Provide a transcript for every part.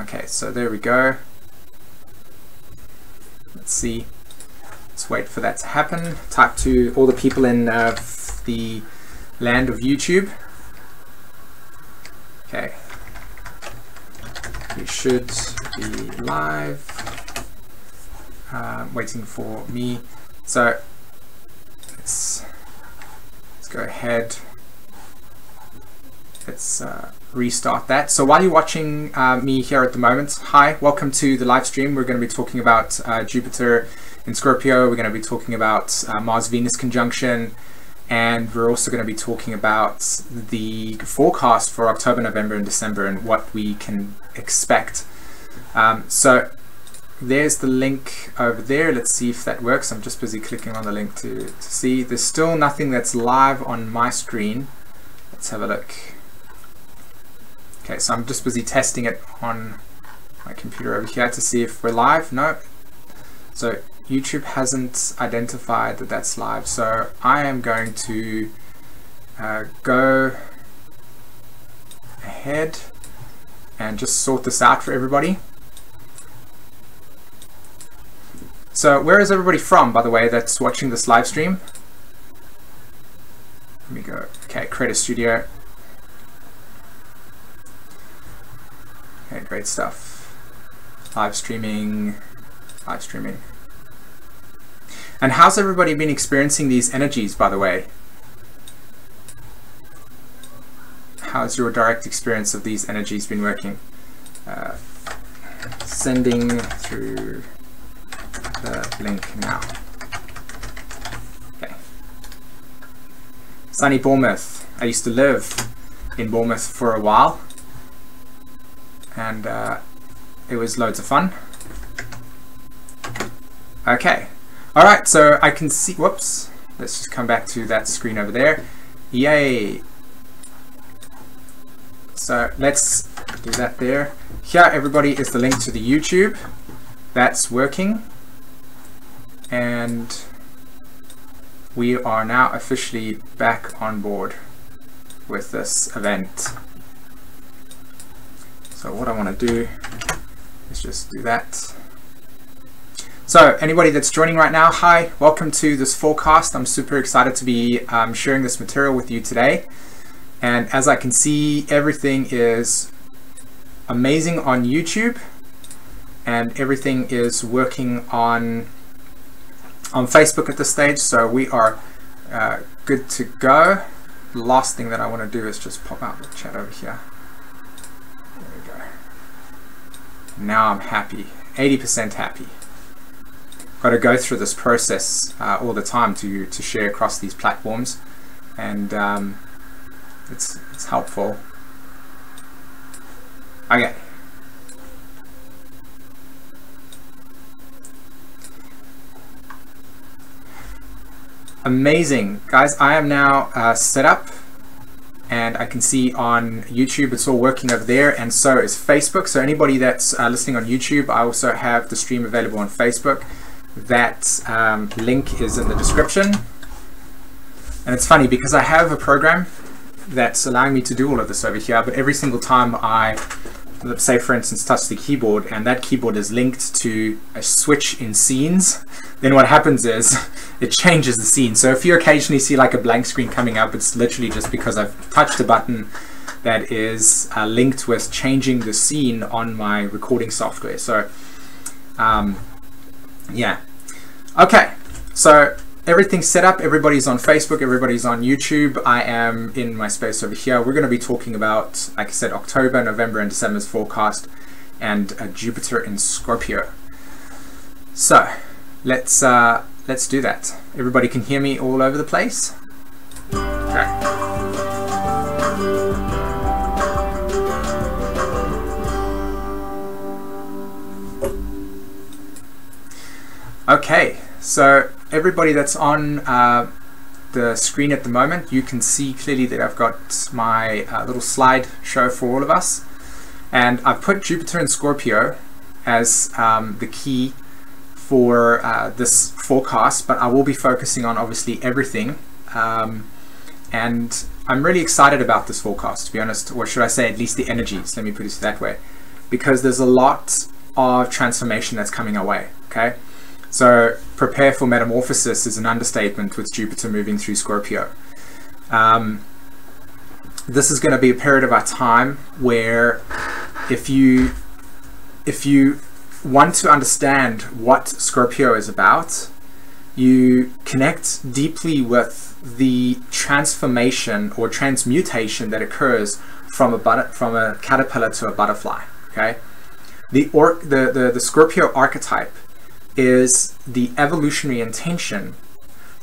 Okay, so there we go. Let's see. Let's wait for that to happen. Type to all the people in the land of YouTube. Okay. We should be live. Waiting for me. So let's go ahead. Let's restart that. So while you're watching me here at the moment, hi, welcome to the live stream. We're going to be talking about Jupiter in Scorpio. We're going to be talking about Mars-Venus conjunction, and we're also going to be talking about the forecast for October, November, and December, and what we can expect. So there's the link over there. Let's see if that works. I'm just busy clicking on the link to see. There's still nothing that's live on my screen. Let's have a look. Okay, so I'm just busy testing it on my computer over here to see if we're live. No. So YouTube hasn't identified that that's live. So I am going to go ahead and just sort this out for everybody. So where is everybody from, by the way, that's watching this live stream? Let me go. Okay, create a studio. Okay, great stuff. Live streaming. And how's everybody been experiencing these energies, by the way? How's your direct experience of these energies been working? Sending through the link now. Okay. Sunny Bournemouth. I used to live in Bournemouth for a while, and it was loads of fun. Okay. Alright, so I can see, whoops, let's just come back to that screen over there. Yay! So let's do that there. Here, everybody, is the link to the YouTube. That's working. And we are now officially back on board with this event. So what I want to do is just do that. So anybody that's joining right now, hi, welcome to this forecast. I'm super excited to be sharing this material with you today. And as I can see, everything is amazing on YouTube, and everything is working on Facebook at this stage. So we are good to go. The last thing that I want to do is just pop out the chat over here. There we go. Now I'm happy, 80% happy. Got to go through this process all the time to share across these platforms, and it's helpful. Okay. Amazing, guys. I am now set up, and I can see on YouTube it's all working over there, and so is Facebook. So anybody that's listening on YouTube, I also have the stream available on Facebook. That link is in the description. And it's funny because I have a program that's allowing me to do all of this over here, but every single time I, let's say for instance, touch the keyboard, and that keyboard is linked to a switch in scenes, then what happens is it changes the scene. So if you occasionally see like a blank screen coming up, it's literally just because I've touched a button that is linked with changing the scene on my recording software. So yeah. Okay, so everything's set up. Everybody's on Facebook, everybody's on YouTube. I am in my space over here. We're going to be talking about, like I said, October, November, and December's forecast, and Jupiter in Scorpio. So let's do that. Everybody can hear me all over the place. Okay. Okay, so everybody that's on the screen at the moment, you can see clearly that I've got my little slide show for all of us, and I've put Jupiter and Scorpio as the key for this forecast, but I will be focusing on obviously everything, and I'm really excited about this forecast, to be honest, or should I say at least the energies, let me put it that way. because there's a lot of transformation that's coming our way, okay? So prepare for metamorphosis is an understatement with Jupiter moving through Scorpio. This is going to be a period of our time where if you want to understand what Scorpio is about, you connect deeply with the transformation or transmutation that occurs from a caterpillar to a butterfly, okay? The Scorpio archetype is the evolutionary intention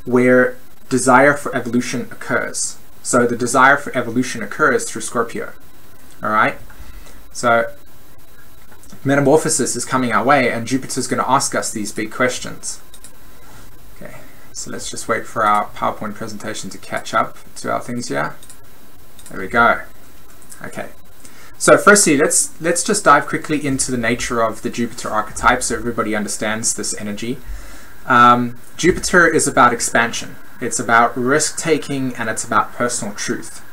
where desire for evolution occurs. So the desire for evolution occurs through Scorpio, all right? So metamorphosis is coming our way, and Jupiter's going to ask us these big questions. Okay, so let's just wait for our PowerPoint presentation to catch up to our things here. There we go. Okay. So firstly, let's just dive quickly into the nature of the Jupiter archetype so everybody understands this energy. Jupiter is about expansion. It's about risk-taking, and it's about personal truth.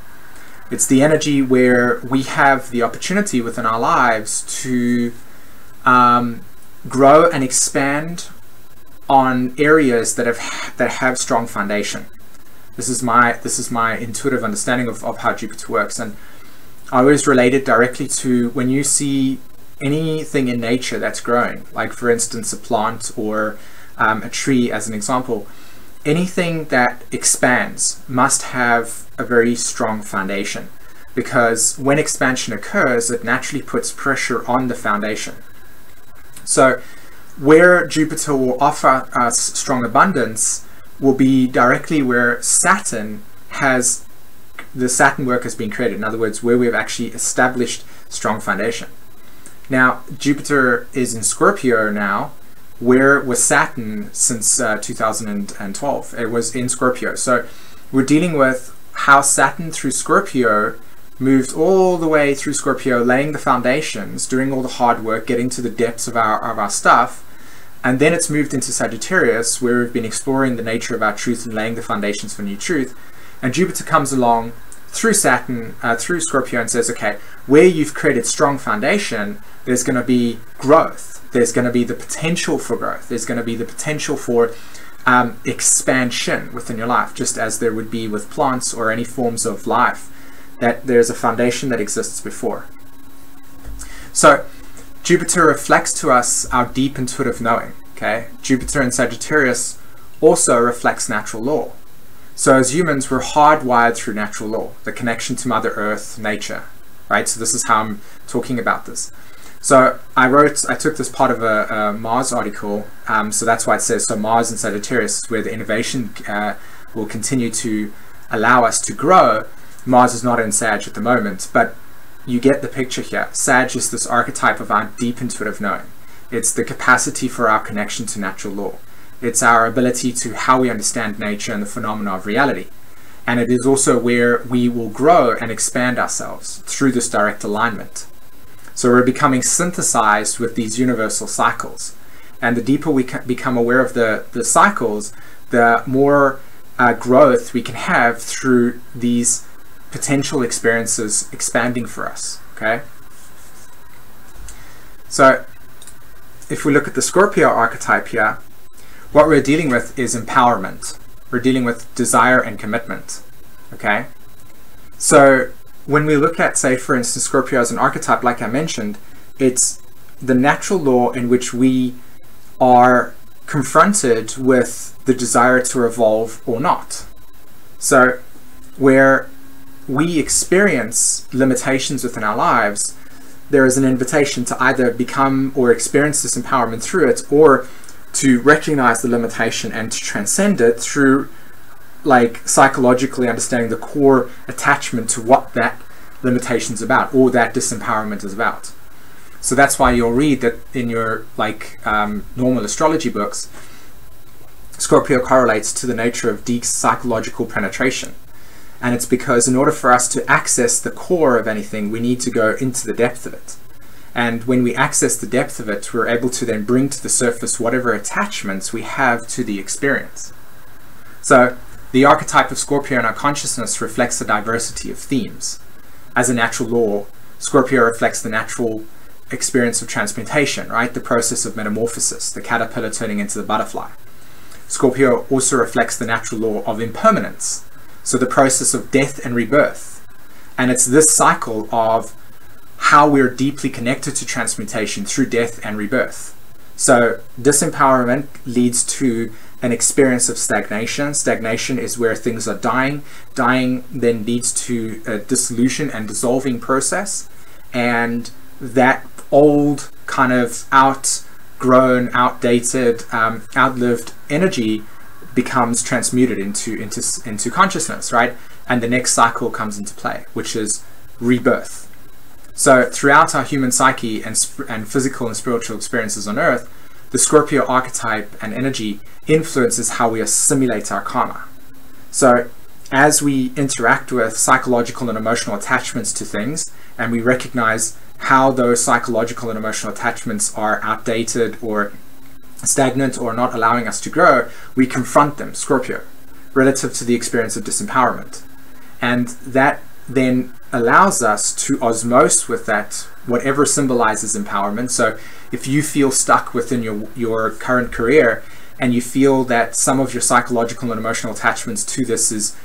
It's the energy where we have the opportunity within our lives to grow and expand on areas that have strong foundation. This is my intuitive understanding of how Jupiter works, and I always relate it directly to when you see anything in nature that's growing, like for instance a plant or a tree as an example. Anything that expands must have a very strong foundation, because when expansion occurs, it naturally puts pressure on the foundation. So where Jupiter will offer us strong abundance will be directly where Saturn has the Saturn work has been created. In other words, where we've actually established strong foundation. Now, Jupiter is in Scorpio now. Where was Saturn since 2012? It was in Scorpio. So we're dealing with how Saturn through Scorpio moved all the way through Scorpio, laying the foundations, doing all the hard work, getting to the depths of our stuff. And then it's moved into Sagittarius, where we've been exploring the nature of our truth and laying the foundations for new truth. And Jupiter comes along through Saturn, through Scorpio, and says, okay, where you've created strong foundation, there's going to be growth. There's going to be the potential for growth. There's going to be the potential for expansion within your life, just as there would be with plants or any forms of life, that there's a foundation that exists before. So Jupiter reflects to us our deep intuitive knowing, okay? Jupiter in Sagittarius also reflects natural law. So as humans, we're hardwired through natural law, the connection to Mother Earth, nature, right? So this is how I'm talking about this. So I took this part of a Mars article, so that's why it says, so Mars and Sagittarius is where the innovation will continue to allow us to grow. Mars is not in Sag at the moment, but you get the picture here. Sag is this archetype of our deep intuitive knowing. It's the capacity for our connection to natural law. It's our ability to how we understand nature and the phenomena of reality. And it is also where we will grow and expand ourselves through this direct alignment. So we're becoming synthesized with these universal cycles. And the deeper we become aware of the cycles, the more growth we can have through these potential experiences expanding for us, okay? So if we look at the Scorpio archetype here, what we're dealing with is empowerment. We're dealing with desire and commitment, okay? So when we look at, say, for instance, Scorpio as an archetype, like I mentioned, it's the natural law in which we are confronted with the desire to evolve or not. So where we experience limitations within our lives, there is an invitation to either become or experience this empowerment through it, or to recognize the limitation and to transcend it through, like, psychologically understanding the core attachment to what that limitation is about, or that disempowerment is about. So that's why you'll read that in your normal astrology books, Scorpio correlates to the nature of deep psychological penetration. And it's because in order for us to access the core of anything, we need to go into the depth of it. And when we access the depth of it, we're able to then bring to the surface whatever attachments we have to the experience. So the archetype of Scorpio in our consciousness reflects the diversity of themes. As a natural law, Scorpio reflects the natural experience of transmutation, right? The process of metamorphosis, the caterpillar turning into the butterfly. Scorpio also reflects the natural law of impermanence, so the process of death and rebirth. And it's this cycle of how we're deeply connected to transmutation through death and rebirth. So disempowerment leads to an experience of stagnation. Stagnation is where things are dying. Dying then leads to a dissolution and dissolving process. And that old kind of outgrown, outdated, outlived energy becomes transmuted into consciousness, right? And the next cycle comes into play, which is rebirth. So throughout our human psyche and physical and spiritual experiences on Earth, the Scorpio archetype and energy influences how we assimilate our karma. So as we interact with psychological and emotional attachments to things, and we recognize how those psychological and emotional attachments are outdated or stagnant or not allowing us to grow, we confront them, Scorpio, relative to the experience of disempowerment. And that then allows us to osmose with that, whatever symbolizes empowerment. So if you feel stuck within your current career and you feel that some of your psychological and emotional attachments to this is,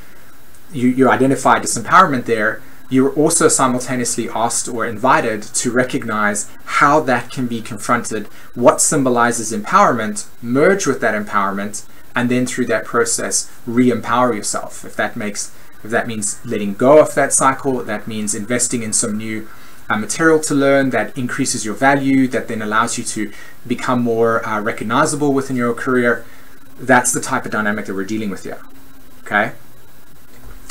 you identify disempowerment there, you're also simultaneously asked or invited to recognize how that can be confronted, what symbolizes empowerment, merge with that empowerment, and then through that process re-empower yourself. If that means letting go of that cycle, that means investing in some new material to learn that increases your value, that then allows you to become more recognizable within your career. That's the type of dynamic that we're dealing with here. Okay,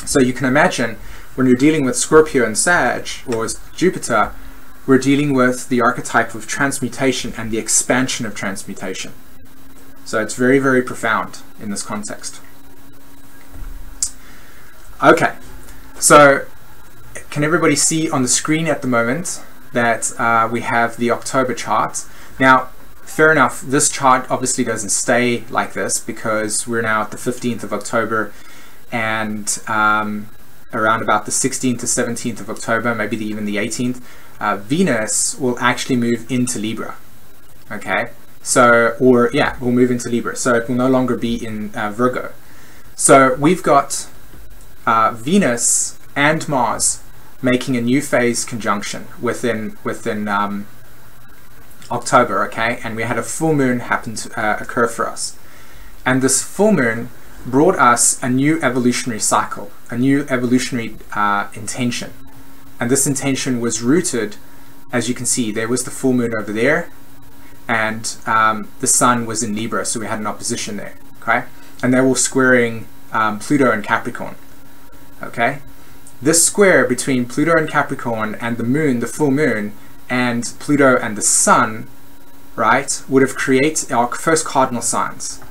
so you can imagine when you're dealing with Scorpio and Sag, or Jupiter, we're dealing with the archetype of transmutation and the expansion of transmutation. So it's very, very profound in this context. Okay, so can everybody see on the screen at the moment that we have the October chart? Now, fair enough, this chart obviously doesn't stay like this because we're now at the 15th of October, and around about the 16th to 17th of October, maybe even the 18th, Venus will actually move into Libra. Okay, so, or yeah, will move into Libra. So it will no longer be in Virgo. So we've got Venus and Mars making a new phase conjunction within October, okay? And we had a full moon happen to occur for us. And this full moon brought us a new evolutionary cycle, a new evolutionary intention. And this intention was rooted, as you can see, there was the full moon over there, and the sun was in Libra, so we had an opposition there, okay? And they were squaring Pluto and Capricorn, okay? This square between Pluto and Capricorn and the moon, the full moon, and Pluto and the sun, right, would have created our first cardinal signs.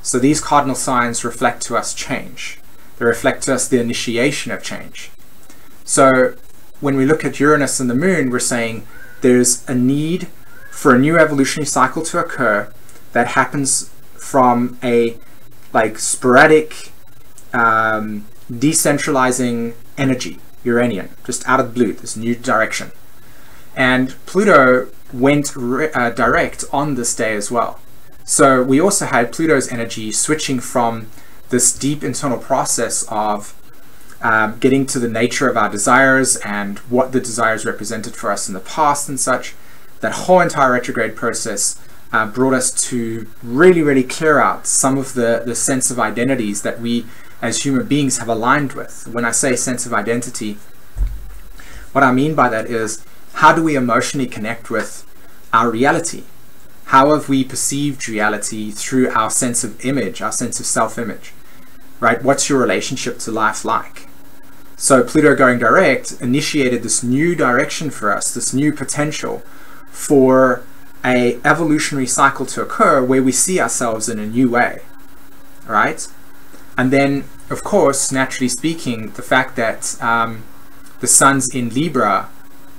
So these cardinal signs reflect to us change. They reflect to us the initiation of change. So when we look at Uranus and the moon, we're saying there's a need for a new evolutionary cycle to occur that happens from a sporadic, decentralizing energy, Uranian, just out of the blue, this new direction. And Pluto went direct on this day as well. So we also had Pluto's energy switching from this deep internal process of getting to the nature of our desires and what the desires represented for us in the past and such. That whole entire retrograde process brought us to really, really clear out some of the sense of identities that we as human beings have aligned with. When I say sense of identity, what I mean by that is, how do we emotionally connect with our reality? How have we perceived reality through our sense of image, our sense of self-image, right? What's your relationship to life like? So Pluto going direct initiated this new direction for us, this new potential for a evolutionary cycle to occur where we see ourselves in a new way, right? And then, of course, naturally speaking, the fact that the sun's in Libra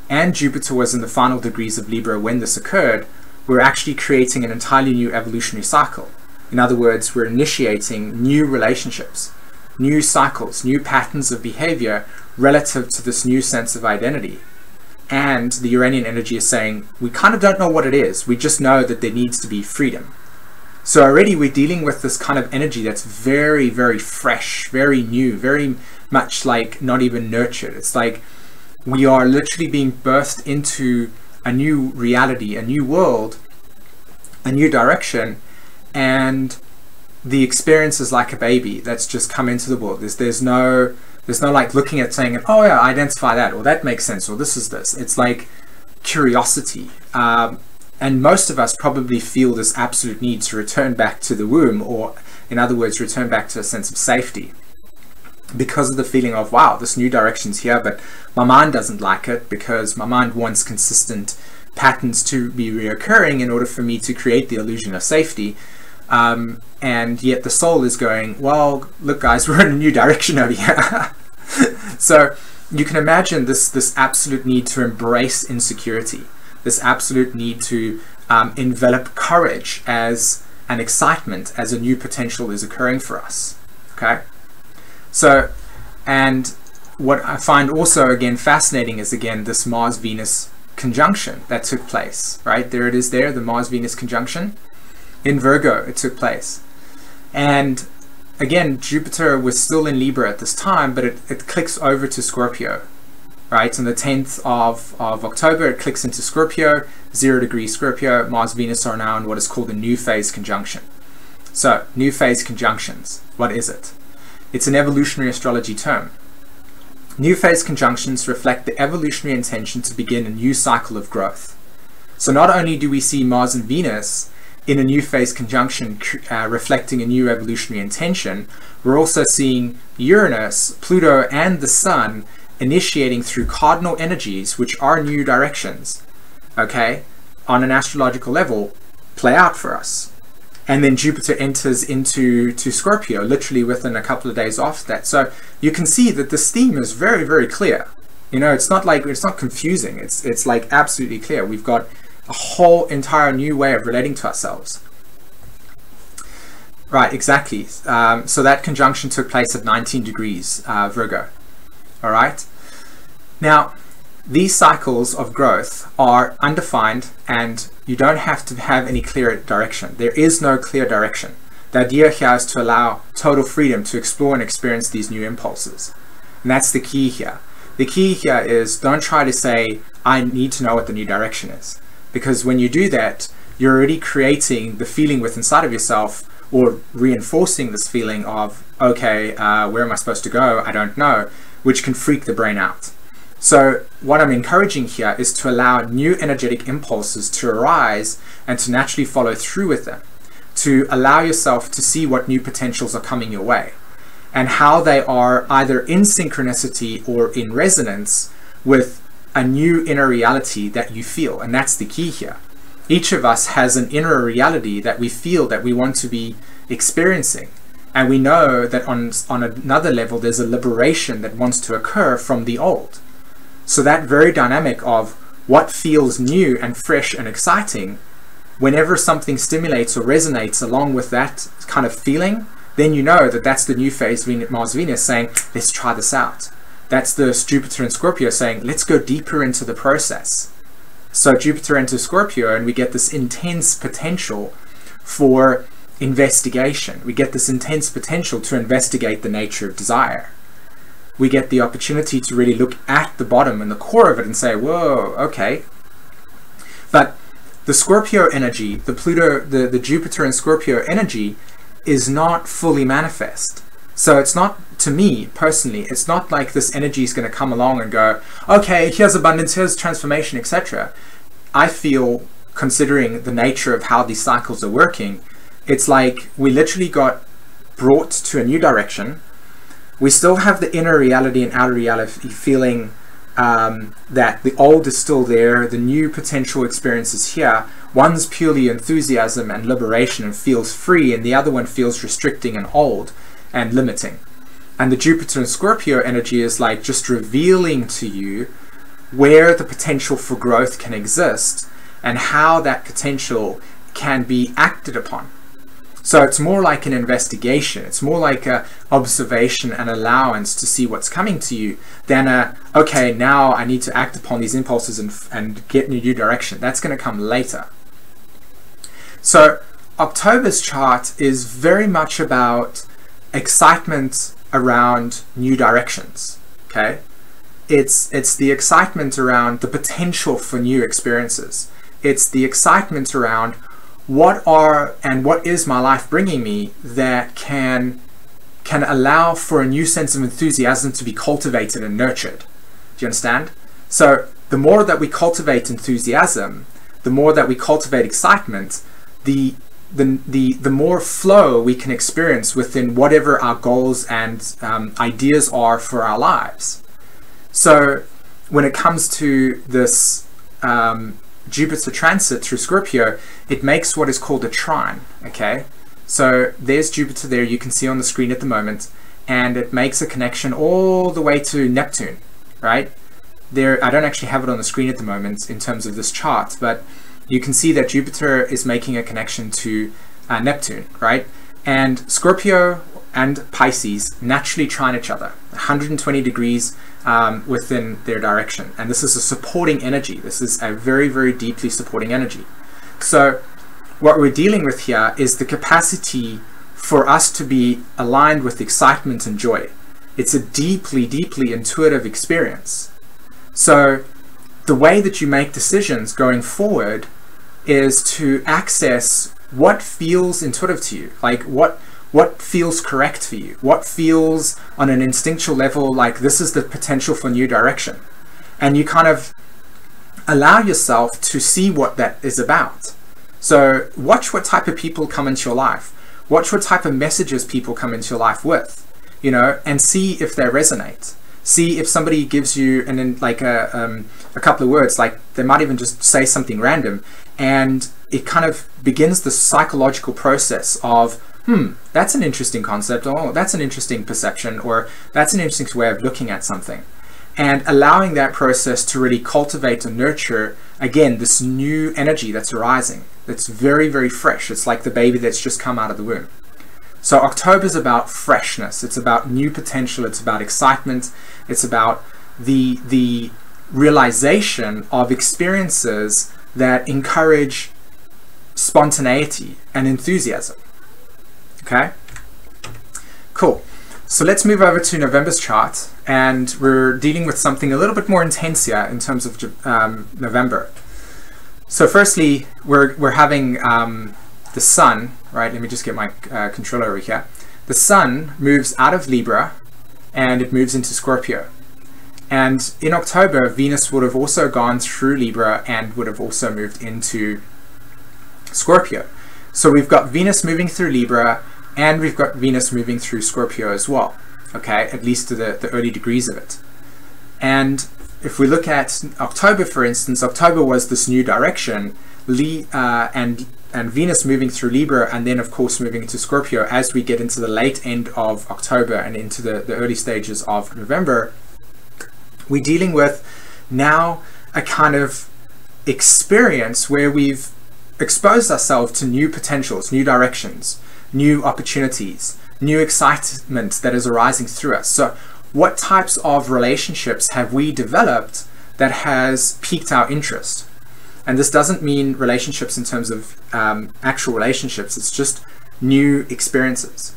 and Jupiter was in the final degrees of Libra when this occurred, we're actually creating an entirely new evolutionary cycle. In other words, we're initiating new relationships, new cycles, new patterns of behavior relative to this new sense of identity. and the Uranian energy is saying, we kind of don't know what it is. We just know that there needs to be freedom. So already we're dealing with this kind of energy that's very, very fresh, very new, very much like not even nurtured. It's like we are literally being birthed into a new reality, a new world, a new direction, and the experience is like a baby that's just come into the world. There's no like looking at saying, oh yeah, identify that, or that makes sense, or this is this. It's like curiosity. And most of us probably feel this absolute need to return back to the womb, or in other words, return back to a sense of safety, because of the feeling of, wow, this new direction's here, but my mind doesn't like it because my mind wants consistent patterns to be reoccurring in order for me to create the illusion of safety. And yet the soul is going, well, look guys, we're in a new direction over here. So you can imagine this absolute need to embrace insecurity, this absolute need to envelop courage as an excitement, as a new potential is occurring for us. Okay, so, and what I find also again fascinating is again this Mars-Venus conjunction that took place, right? There it is there, the Mars-Venus conjunction. In Virgo it took place. And again, Jupiter was still in Libra at this time, but it clicks over to Scorpio, right? On the 10th of October, it clicks into Scorpio, 0 degree Scorpio. Mars-Venus are now in what is called a new phase conjunction. So, new phase conjunctions, what is it? It's an evolutionary astrology term. New phase conjunctions reflect the evolutionary intention to begin a new cycle of growth. So not only do we see Mars and Venus in a new phase conjunction reflecting a new evolutionary intention, we're also seeing Uranus, Pluto, and the Sun initiating through cardinal energies, which are new directions, okay, on an astrological level, play out for us. And then Jupiter enters into Scorpio, literally within a couple of days after that. So you can see that this theme is very, very clear. You know, it's not confusing. It's like absolutely clear. We've got a whole entire new way of relating to ourselves. Right, exactly. So that conjunction took place at 19 degrees Virgo. All right. Now, these cycles of growth are undefined, and you don't have to have any clear direction. There is no clear direction. The idea here is to allow total freedom to explore and experience these new impulses. And that's the key here. The key here is, don't try to say, I need to know what the new direction is. Because when you do that, you're already creating the feeling within inside of yourself, or reinforcing this feeling of, okay, where am I supposed to go? I don't know, which can freak the brain out. So what I'm encouraging here is to allow new energetic impulses to arise and to naturally follow through with them, to allow yourself to see what new potentials are coming your way and how they are either in synchronicity or in resonance with a new inner reality that you feel. And that's the key here. Each of us has an inner reality that we feel that we want to be experiencing. And we know that on another level, there's a liberation that wants to occur from the old. So that very dynamic of what feels new and fresh and exciting, whenever something stimulates or resonates along with that kind of feeling, then you know that that's the new phase Mars-Venus saying, let's try this out. That's the Jupiter and Scorpio saying, let's go deeper into the process. So Jupiter enters Scorpio and we get this intense potential for investigation. We get this intense potential to investigate the nature of desire. We get the opportunity to really look at the bottom and the core of it and say, whoa, okay. But the Scorpio energy, the Pluto, the Jupiter and Scorpio energy is not fully manifest. So it's not, to me personally, it's not like this energy is going to come along and go, okay, here's abundance, here's transformation, etc. I feel, considering the nature of how these cycles are working, it's like we literally got brought to a new direction. We still have the inner reality and outer reality feeling that the old is still there, the new potential experience is here. One's purely enthusiasm and liberation and feels free, and the other one feels restricting and old and limiting. And the Jupiter and Scorpio energy is like just revealing to you where the potential for growth can exist and how that potential can be acted upon. So it's more like an investigation. It's more like a observation and allowance to see what's coming to you than okay, now I need to act upon these impulses and get in a new direction. That's going to come later. So October's chart is very much about excitement around new directions. Okay, it's the excitement around the potential for new experiences. It's the excitement around what is my life bringing me that can allow for a new sense of enthusiasm to be cultivated and nurtured. Do you understand? So the more that we cultivate enthusiasm, the more that we cultivate excitement, the more flow we can experience within whatever our goals and ideas are for our lives. So when it comes to this Jupiter transit through Scorpio, it makes what is called a trine. Okay, so there's Jupiter there, you can see on the screen at the moment, and it makes a connection all the way to Neptune, right? There, I don't actually have it on the screen at the moment in terms of this chart, but you can see that Jupiter is making a connection to Neptune, right? And Scorpio and Pisces naturally trine each other, 120 degrees within their direction. And this is a supporting energy. This is a very, very deeply supporting energy. So what we're dealing with here is the capacity for us to be aligned with excitement and joy. It's a deeply, deeply intuitive experience. So the way that you make decisions going forward is to access what feels intuitive to you, like what feels correct for you, what feels on an instinctual level like this is the potential for new direction. And you kind of allow yourself to see what that is about. So watch what type of people come into your life, watch what type of messages people come into your life with, you know, and see if they resonate. See if somebody gives you a couple of words, like they might even just say something random, and it kind of begins the psychological process of, that's an interesting concept, or that's an interesting perception, or that's an interesting way of looking at something. And allowing that process to really cultivate and nurture, again, this new energy that's arising. That's very, very fresh. It's like the baby that's just come out of the womb. So October is about freshness. It's about new potential. It's about excitement. It's about the realization of experiences that encourage spontaneity and enthusiasm. Okay, cool. So let's move over to November's chart, and we're dealing with something a little bit more intense here in terms of November. So firstly, we're having the Sun, right? Let me just get my controller over here. The Sun moves out of Libra and it moves into Scorpio. And in October, Venus would have also gone through Libra and would have also moved into Scorpio. So we've got Venus moving through Libra and we've got Venus moving through Scorpio as well. Okay, at least to the early degrees of it. And if we look at October, for instance, October was this new direction, and Venus moving through Libra, and then of course moving into Scorpio as we get into the late end of October and into the early stages of November. We're dealing with now a kind of experience where we've exposed ourselves to new potentials, new directions, new opportunities, new excitement that is arising through us. So what types of relationships have we developed that has piqued our interest? And this doesn't mean relationships in terms of actual relationships, it's just new experiences.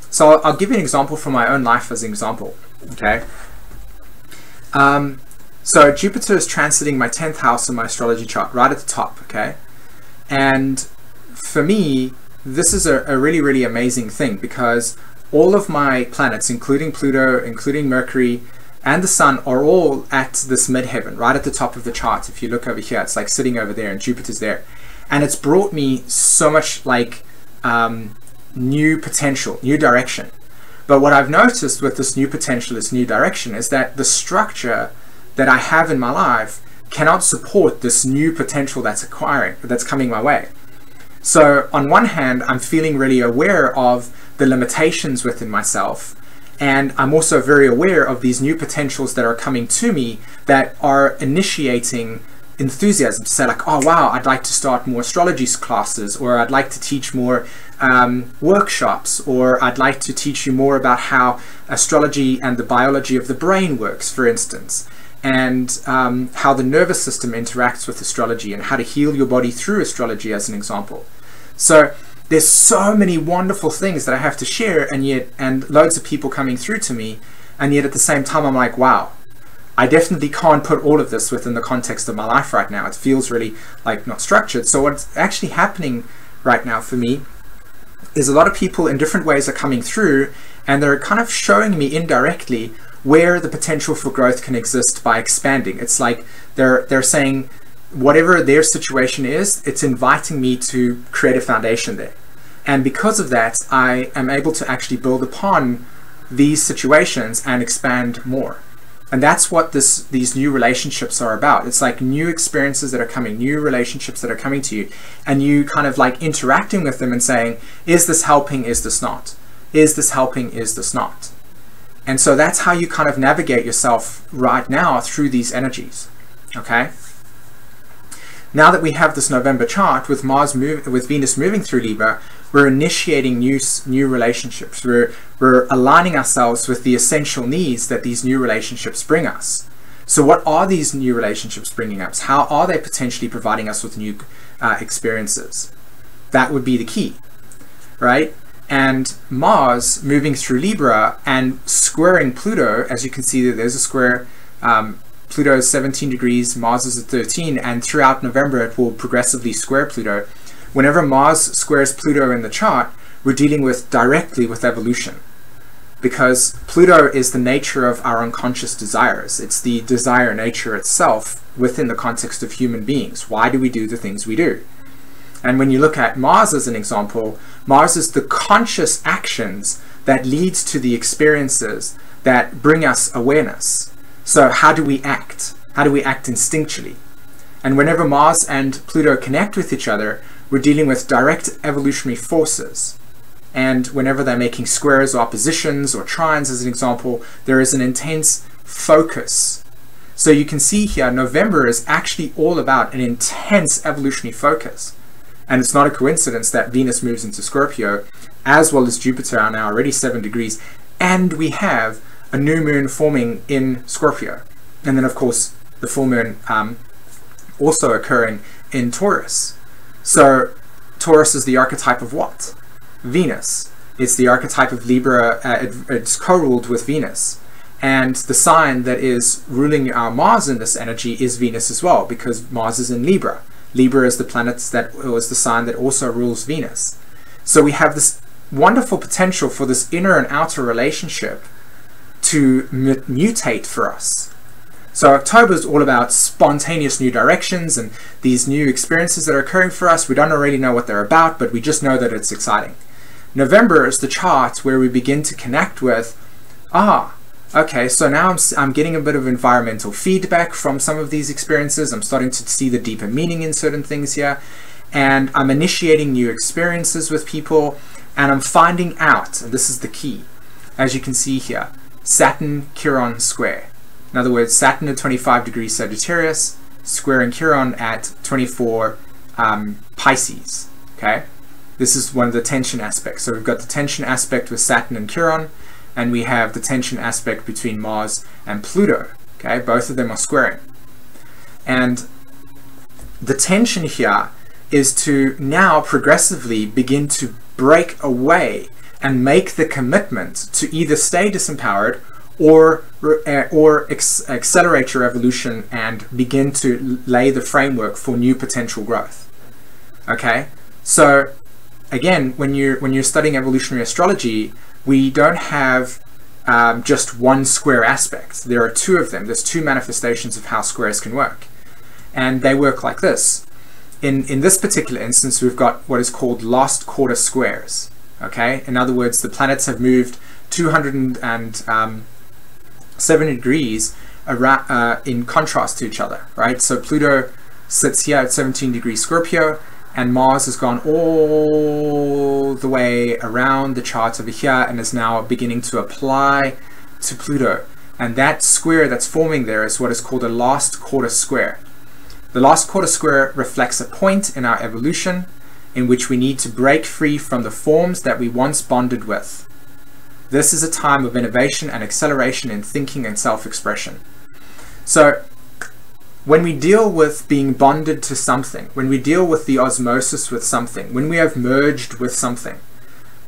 So I'll give you an example from my own life as an example, okay? So Jupiter is transiting my 10th house in my astrology chart, right at the top, okay? And for me, this is a really, really amazing thing, because all of my planets, including Pluto, including Mercury, and the Sun, are all at this midheaven, right at the top of the chart. If you look over here, it's like sitting over there, and Jupiter's there. And it's brought me so much like new potential, new direction. But what I've noticed with this new potential, this new direction, is that the structure that I have in my life cannot support this new potential that's coming my way. So on one hand, I'm feeling really aware of the limitations within myself, and I'm also very aware of these new potentials that are coming to me that are initiating enthusiasm to say like, oh wow, I'd like to start more astrology classes, or I'd like to teach more workshops, or I'd like to teach you more about how astrology and the biology of the brain works, for instance, and how the nervous system interacts with astrology, and how to heal your body through astrology, as an example. So there's so many wonderful things that I have to share, and loads of people coming through to me, and yet at the same time I'm like, wow, I definitely can't put all of this within the context of my life right now. It feels really like not structured. So what's actually happening right now for me is a lot of people in different ways are coming through, and they're kind of showing me indirectly where the potential for growth can exist by expanding. It's like they're saying whatever their situation is, it's inviting me to create a foundation there. And because of that, I am able to actually build upon these situations and expand more. And that's what these new relationships are about. It's like new experiences that are coming, new relationships that are coming to you, and you kind of like interacting with them and saying, is this helping, is this not? Is this helping, is this not? And so that's how you kind of navigate yourself right now through these energies, okay? Now that we have this November chart with with Venus moving through Libra, we're initiating new relationships. We're aligning ourselves with the essential needs that these new relationships bring us. So what are these new relationships bringing us? How are they potentially providing us with new experiences? That would be the key, right? And Mars moving through Libra and squaring Pluto, as you can see there's a square. Pluto is 17 degrees, Mars is at 13, and throughout November it will progressively square Pluto. Whenever Mars squares Pluto in the chart, we're dealing directly with evolution, because Pluto is the nature of our unconscious desires. It's the desire nature itself within the context of human beings. Why do we do the things we do? And when you look at Mars as an example, Mars is the conscious actions that leads to the experiences that bring us awareness. So how do we act? How do we act instinctually? And whenever Mars and Pluto connect with each other, we're dealing with direct evolutionary forces. And whenever they're making squares or oppositions or trines, as an example, there is an intense focus. So you can see here, November is actually all about an intense evolutionary focus. And it's not a coincidence that Venus moves into Scorpio, as well as Jupiter are now already 7 degrees, and we have a new moon forming in Scorpio. And then, of course, the full moon also occurring in Taurus. So Taurus is the archetype of what? Venus. It's the archetype of Libra. It's co-ruled with Venus. And the sign that is ruling our Mars in this energy is Venus as well, because Mars is in Libra. Libra is the planet that was the sign that also rules Venus. So we have this wonderful potential for this inner and outer relationship to mutate for us. So October is all about spontaneous new directions and these new experiences that are occurring for us. We don't already know what they're about, but we just know that it's exciting. November is the chart where we begin to connect with, okay, so now I'm getting a bit of environmental feedback from some of these experiences. I'm starting to see the deeper meaning in certain things here, and I'm initiating new experiences with people, and I'm finding out, and this is the key, as you can see here, Saturn Chiron square. In other words, Saturn at 25 degrees Sagittarius, squaring Chiron at 24 Pisces, okay? This is one of the tension aspects. So we've got the tension aspect with Saturn and Chiron, and we have the tension aspect between Mars and Pluto, okay? Both of them are squaring. And the tension here is to now progressively begin to break away and make the commitment to either stay disempowered or accelerate your evolution and begin to lay the framework for new potential growth. Okay, so again, when you're studying evolutionary astrology, we don't have just one square aspect. There are two of them. There's two manifestations of how squares can work, and they work like this. In this particular instance, we've got what is called last quarter squares. Okay, in other words, the planets have moved 207 degrees around, in contrast to each other, right? So Pluto sits here at 17 degrees Scorpio, and Mars has gone all the way around the chart over here and is now beginning to apply to Pluto. And that square that's forming there is what is called a last quarter square. The last quarter square reflects a point in our evolution in which we need to break free from the forms that we once bonded with. This is a time of innovation and acceleration in thinking and self-expression. So when we deal with being bonded to something, when we deal with the osmosis with something, when we have merged with something,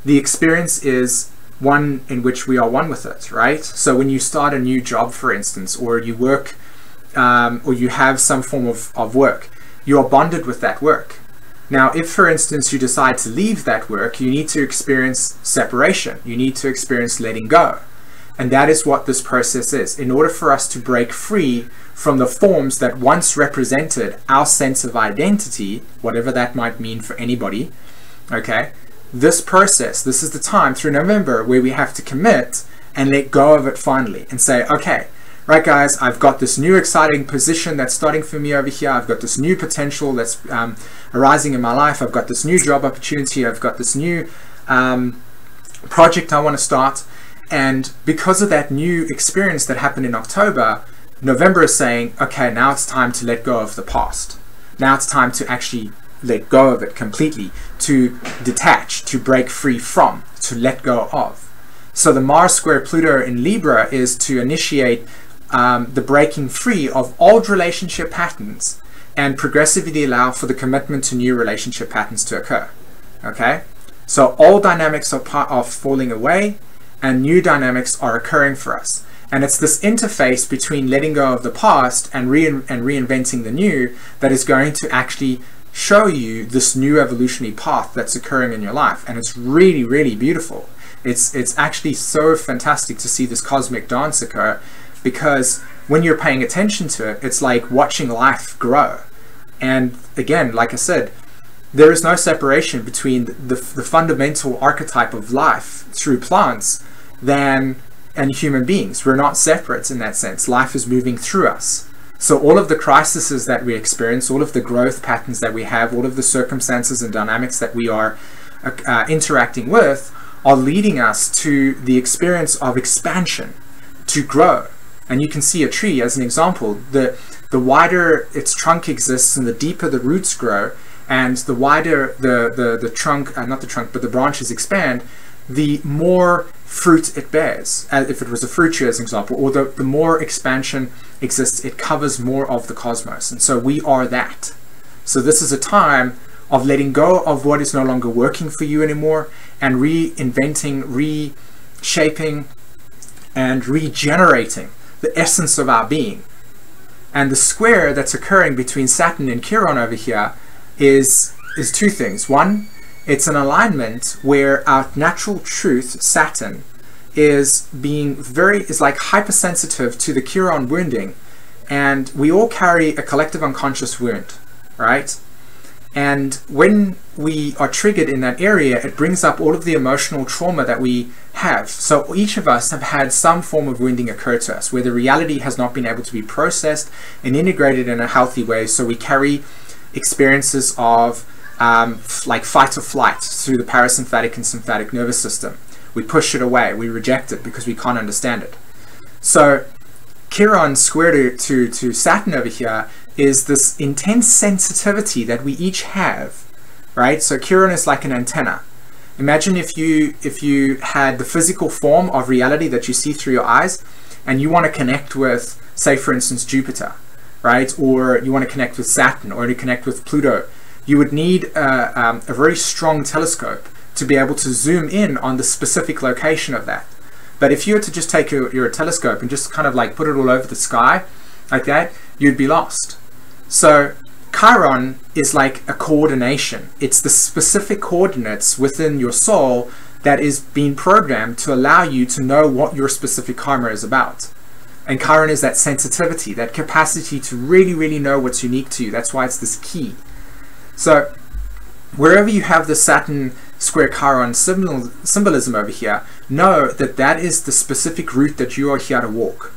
the experience is one in which we are one with it, right? So when you start a new job, for instance, or you work, or you have some form of work, you are bonded with that work. Now, if, for instance, you decide to leave that work, you need to experience separation. You need to experience letting go. And that is what this process is. In order for us to break free from the forms that once represented our sense of identity, whatever that might mean for anybody, okay, this process, this is the time through November where we have to commit and let go of it finally and say, okay, right guys, I've got this new exciting position that's starting for me over here. I've got this new potential that's arising in my life. I've got this new job opportunity. I've got this new project I want to start. And because of that new experience that happened in October, November is saying, okay, now it's time to let go of the past. Now it's time to actually let go of it completely, to detach, to break free from, to let go of. So the Mars square Pluto in Libra is to initiate the breaking free of old relationship patterns and progressively allow for the commitment to new relationship patterns to occur. Okay? So old dynamics are falling away and new dynamics are occurring for us. And it's this interface between letting go of the past and reinventing the new that is going to actually show you this new evolutionary path that's occurring in your life. And it's really, really beautiful. It's actually so fantastic to see this cosmic dance occur, because when you're paying attention to it, it's like watching life grow. And again, like I said, there is no separation between the fundamental archetype of life through plants and human beings. We're not separate in that sense. Life is moving through us. So all of the crises that we experience, all of the growth patterns that we have, all of the circumstances and dynamics that we are interacting with are leading us to the experience of expansion, to grow. And you can see a tree as an example. The wider its trunk exists and the deeper the roots grow, and the wider the trunk, not the trunk, but the branches expand, the more fruit it bears, if it was a fruit tree as an example, or the more expansion exists, it covers more of the cosmos. And so we are that. So this is a time of letting go of what is no longer working for you anymore and reinventing, reshaping, and regenerating the essence of our being. And the square that's occurring between Saturn and Chiron over here is two things. One, it's an alignment where our natural truth, Saturn, is like hypersensitive to the Chiron wounding, and we all carry a collective unconscious wound, right? And when we are triggered in that area, it brings up all of the emotional trauma that we have. So each of us have had some form of wounding occur to us, where the reality has not been able to be processed and integrated in a healthy way. So we carry experiences of like fight or flight through the parasympathetic and sympathetic nervous system. We push it away, we reject it because we can't understand it. So Chiron square to Saturn over here is this intense sensitivity that we each have, right? So Chiron is like an antenna. Imagine if you had the physical form of reality that you see through your eyes, and you want to connect with, say for instance, Jupiter, right? Or you want to connect with Saturn, or to connect with Pluto. You would need a very strong telescope to be able to zoom in on the specific location of that. But if you were to just take your telescope and just kind of like put it all over the sky like that, you'd be lost. So Chiron is like a coordination. It's the specific coordinates within your soul that is being programmed to allow you to know what your specific karma is about. And Chiron is that sensitivity, that capacity to really, really know what's unique to you. That's why it's this key. So wherever you have the Saturn square Chiron symbolism over here, know that that is the specific route that you are here to walk.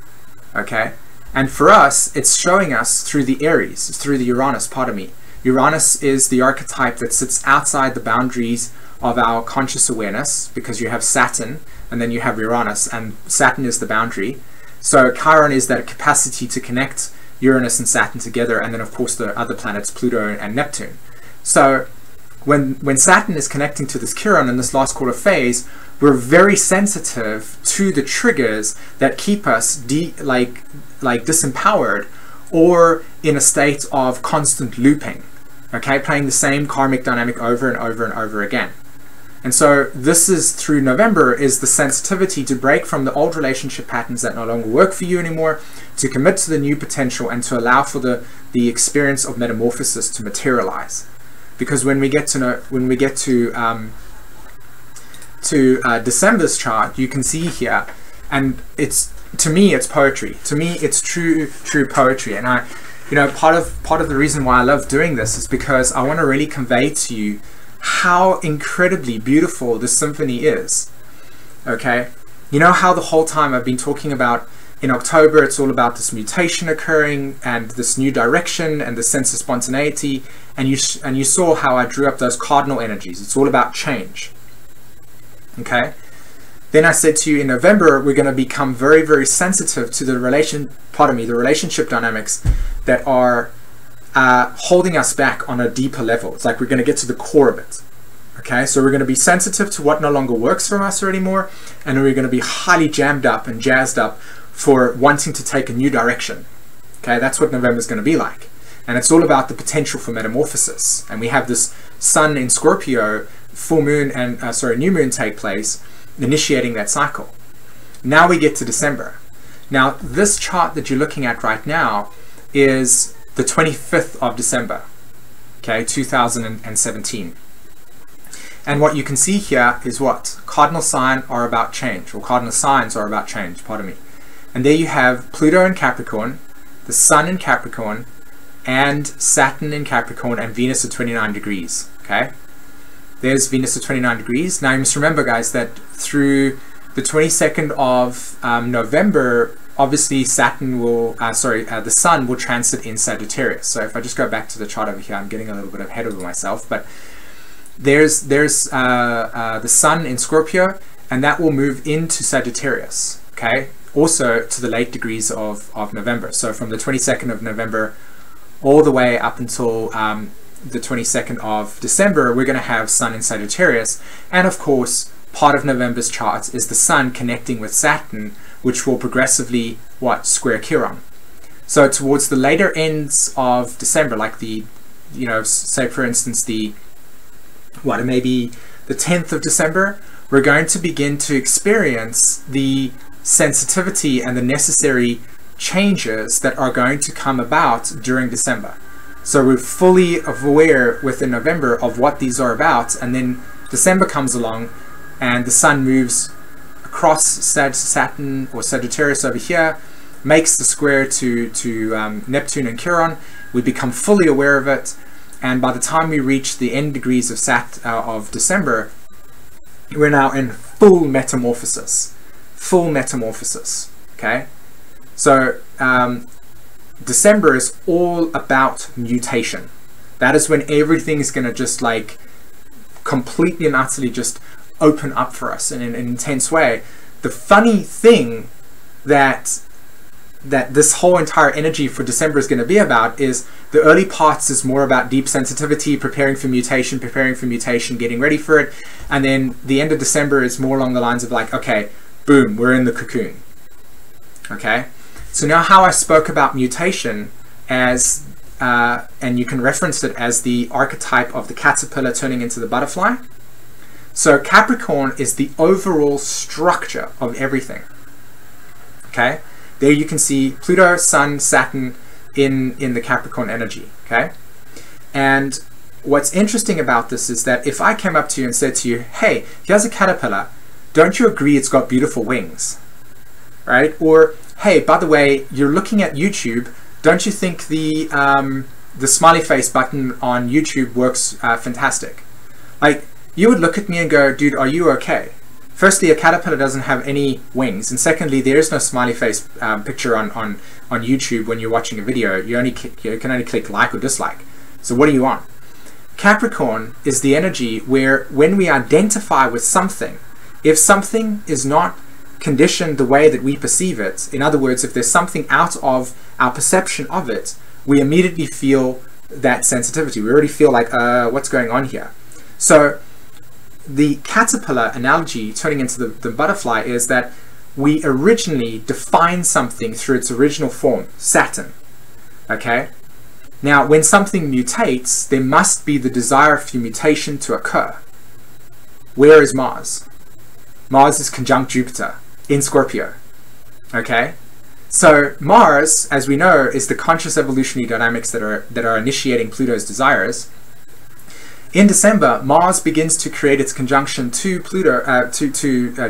Okay? And for us, it's showing us through the Aries, through the Uranus part of me. Uranus is the archetype that sits outside the boundaries of our conscious awareness, because you have Saturn and then you have Uranus, and Saturn is the boundary. So Chiron is that capacity to connect Uranus and Saturn together, and then of course the other planets, Pluto and Neptune. So when Saturn is connecting to this Chiron in this last quarter phase, we're very sensitive to the triggers that keep us disempowered or in a state of constant looping, okay, playing the same karmic dynamic over and over and over again. And so this is, through November, is the sensitivity to break from the old relationship patterns that no longer work for you anymore, to commit to the new potential, and to allow for the experience of metamorphosis to materialize. Because when we get to December's chart, you can see here, and to me it's poetry. To me it's true poetry. And part of the reason why I love doing this is because I want to really convey to you how incredibly beautiful this symphony is. Okay, you know how the whole time I've been talking about, in October it's all about this mutation occurring and this new direction and the sense of spontaneity, and you saw how I drew up those cardinal energies. It's all about change. Okay, then I said to you, in November we're going to become very, very sensitive to the relationship dynamics that are holding us back on a deeper level. It's like we're going to get to the core of it. Okay, so we're going to be sensitive to what no longer works for us anymore, and we're going to be highly jammed up and jazzed up for wanting to take a new direction. Okay, that's what November is going to be like. And it's all about the potential for metamorphosis. And we have this Sun in Scorpio, full moon and new moon take place, initiating that cycle. Now we get to December. Now this chart that you're looking at right now is the 25th of December, okay, 2017. And what you can see here is what? Cardinal signs are about change, pardon me. And there you have Pluto in Capricorn, the Sun in Capricorn, and Saturn in Capricorn, and Venus at 29 degrees, okay? There's Venus at 29 degrees. Now you must remember, guys, that through the 22nd of November, obviously Saturn will, the Sun will transit in Sagittarius. So if I just go back to the chart over here, I'm getting a little bit ahead of myself, but there's the Sun in Scorpio, and that will move into Sagittarius, okay? Also to the late degrees of November. So from the 22nd of November all the way up until the 22nd of December, we're going to have Sun in Sagittarius. And of course, part of November's chart is the Sun connecting with Saturn, which will progressively, square Chiron. So towards the later ends of December, like say for instance maybe the 10th of December, we're going to begin to experience the sensitivity and the necessary changes that are going to come about during December. So we're fully aware within November of what these are about, and then December comes along and the Sun moves across Saturn or Sagittarius over here, makes the square to Neptune and Chiron. We become fully aware of it, and by the time we reach the end degrees of December, we're now in full metamorphosis, okay? So December is all about mutation. That is when everything is going to just completely and utterly just open up for us in an intense way. The funny thing that this whole entire energy for December is going to be about is the early parts is more about deep sensitivity, preparing for mutation, getting ready for it. And then the end of December is more along the lines of okay, boom, we're in the cocoon. Okay, so now how I spoke about mutation as, and you can reference it as the archetype of the caterpillar turning into the butterfly. So Capricorn is the overall structure of everything. Okay, there you can see Pluto, Sun, Saturn in the Capricorn energy. Okay, and what's interesting about this is that if I came up to you and said to you, hey, here's a caterpillar, don't you agree it's got beautiful wings? Right? Or, hey, by the way, you're looking at YouTube, don't you think the smiley face button on YouTube works fantastic? You would look at me and go, dude, are you okay? Firstly, a caterpillar doesn't have any wings, and secondly, there is no smiley face picture on YouTube when you're watching a video. You can only click like or dislike. So what are you on? Capricorn is the energy where when we identify with something, if something is not conditioned the way that we perceive it, in other words, if there's something out of our perception of it, we immediately feel that sensitivity. We already feel like, what's going on here? So the caterpillar analogy turning into the butterfly is that we originally define something through its original form, Saturn. Okay? Now, when something mutates, there must be the desire for mutation to occur. Where is Mars? Mars is conjunct Jupiter in Scorpio. Okay? So Mars, as we know, is the conscious evolutionary dynamics that are initiating Pluto's desires. In December, Mars begins to create its conjunction to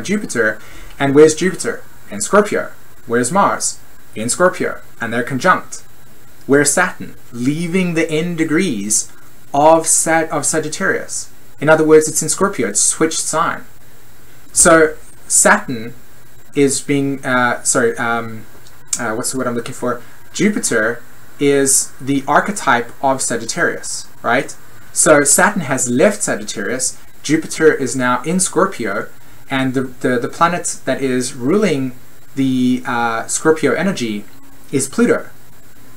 Jupiter. And where's Jupiter? In Scorpio. Where's Mars? In Scorpio. And they're conjunct. Where's Saturn? Leaving the end degrees of Sagittarius. In other words, it's in Scorpio. It's switched sign. So Saturn is being, what's the word I'm looking for? Jupiter is the archetype of Sagittarius, right? So Saturn has left Sagittarius. Jupiter is now in Scorpio. And the planet that is ruling the Scorpio energy is Pluto.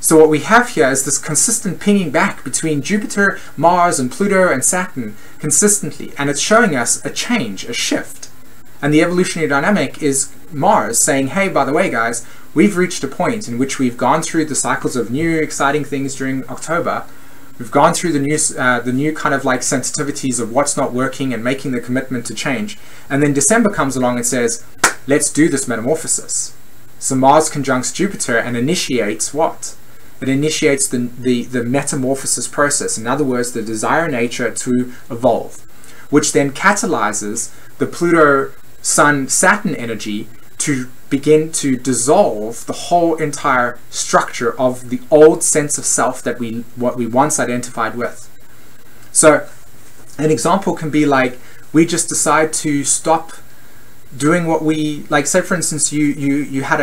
So what we have here is this consistent pinging back between Jupiter, Mars, and Pluto and Saturn consistently. And it's showing us a change, a shift. And the evolutionary dynamic is Mars saying, hey, by the way, guys, we've reached a point in which we've gone through the cycles of new exciting things during October. We've gone through the new kind of like sensitivities of what's not working and making the commitment to change. And then December comes along and says, let's do this metamorphosis. So Mars conjuncts Jupiter and initiates what? It initiates the metamorphosis process. In other words, the desire nature to evolve, which then catalyzes the Pluto, Sun, Saturn energy to begin to dissolve the whole entire structure of the old sense of self that what we once identified with. So an example can be like, we just decide to stop doing what we like. Say for instance, you had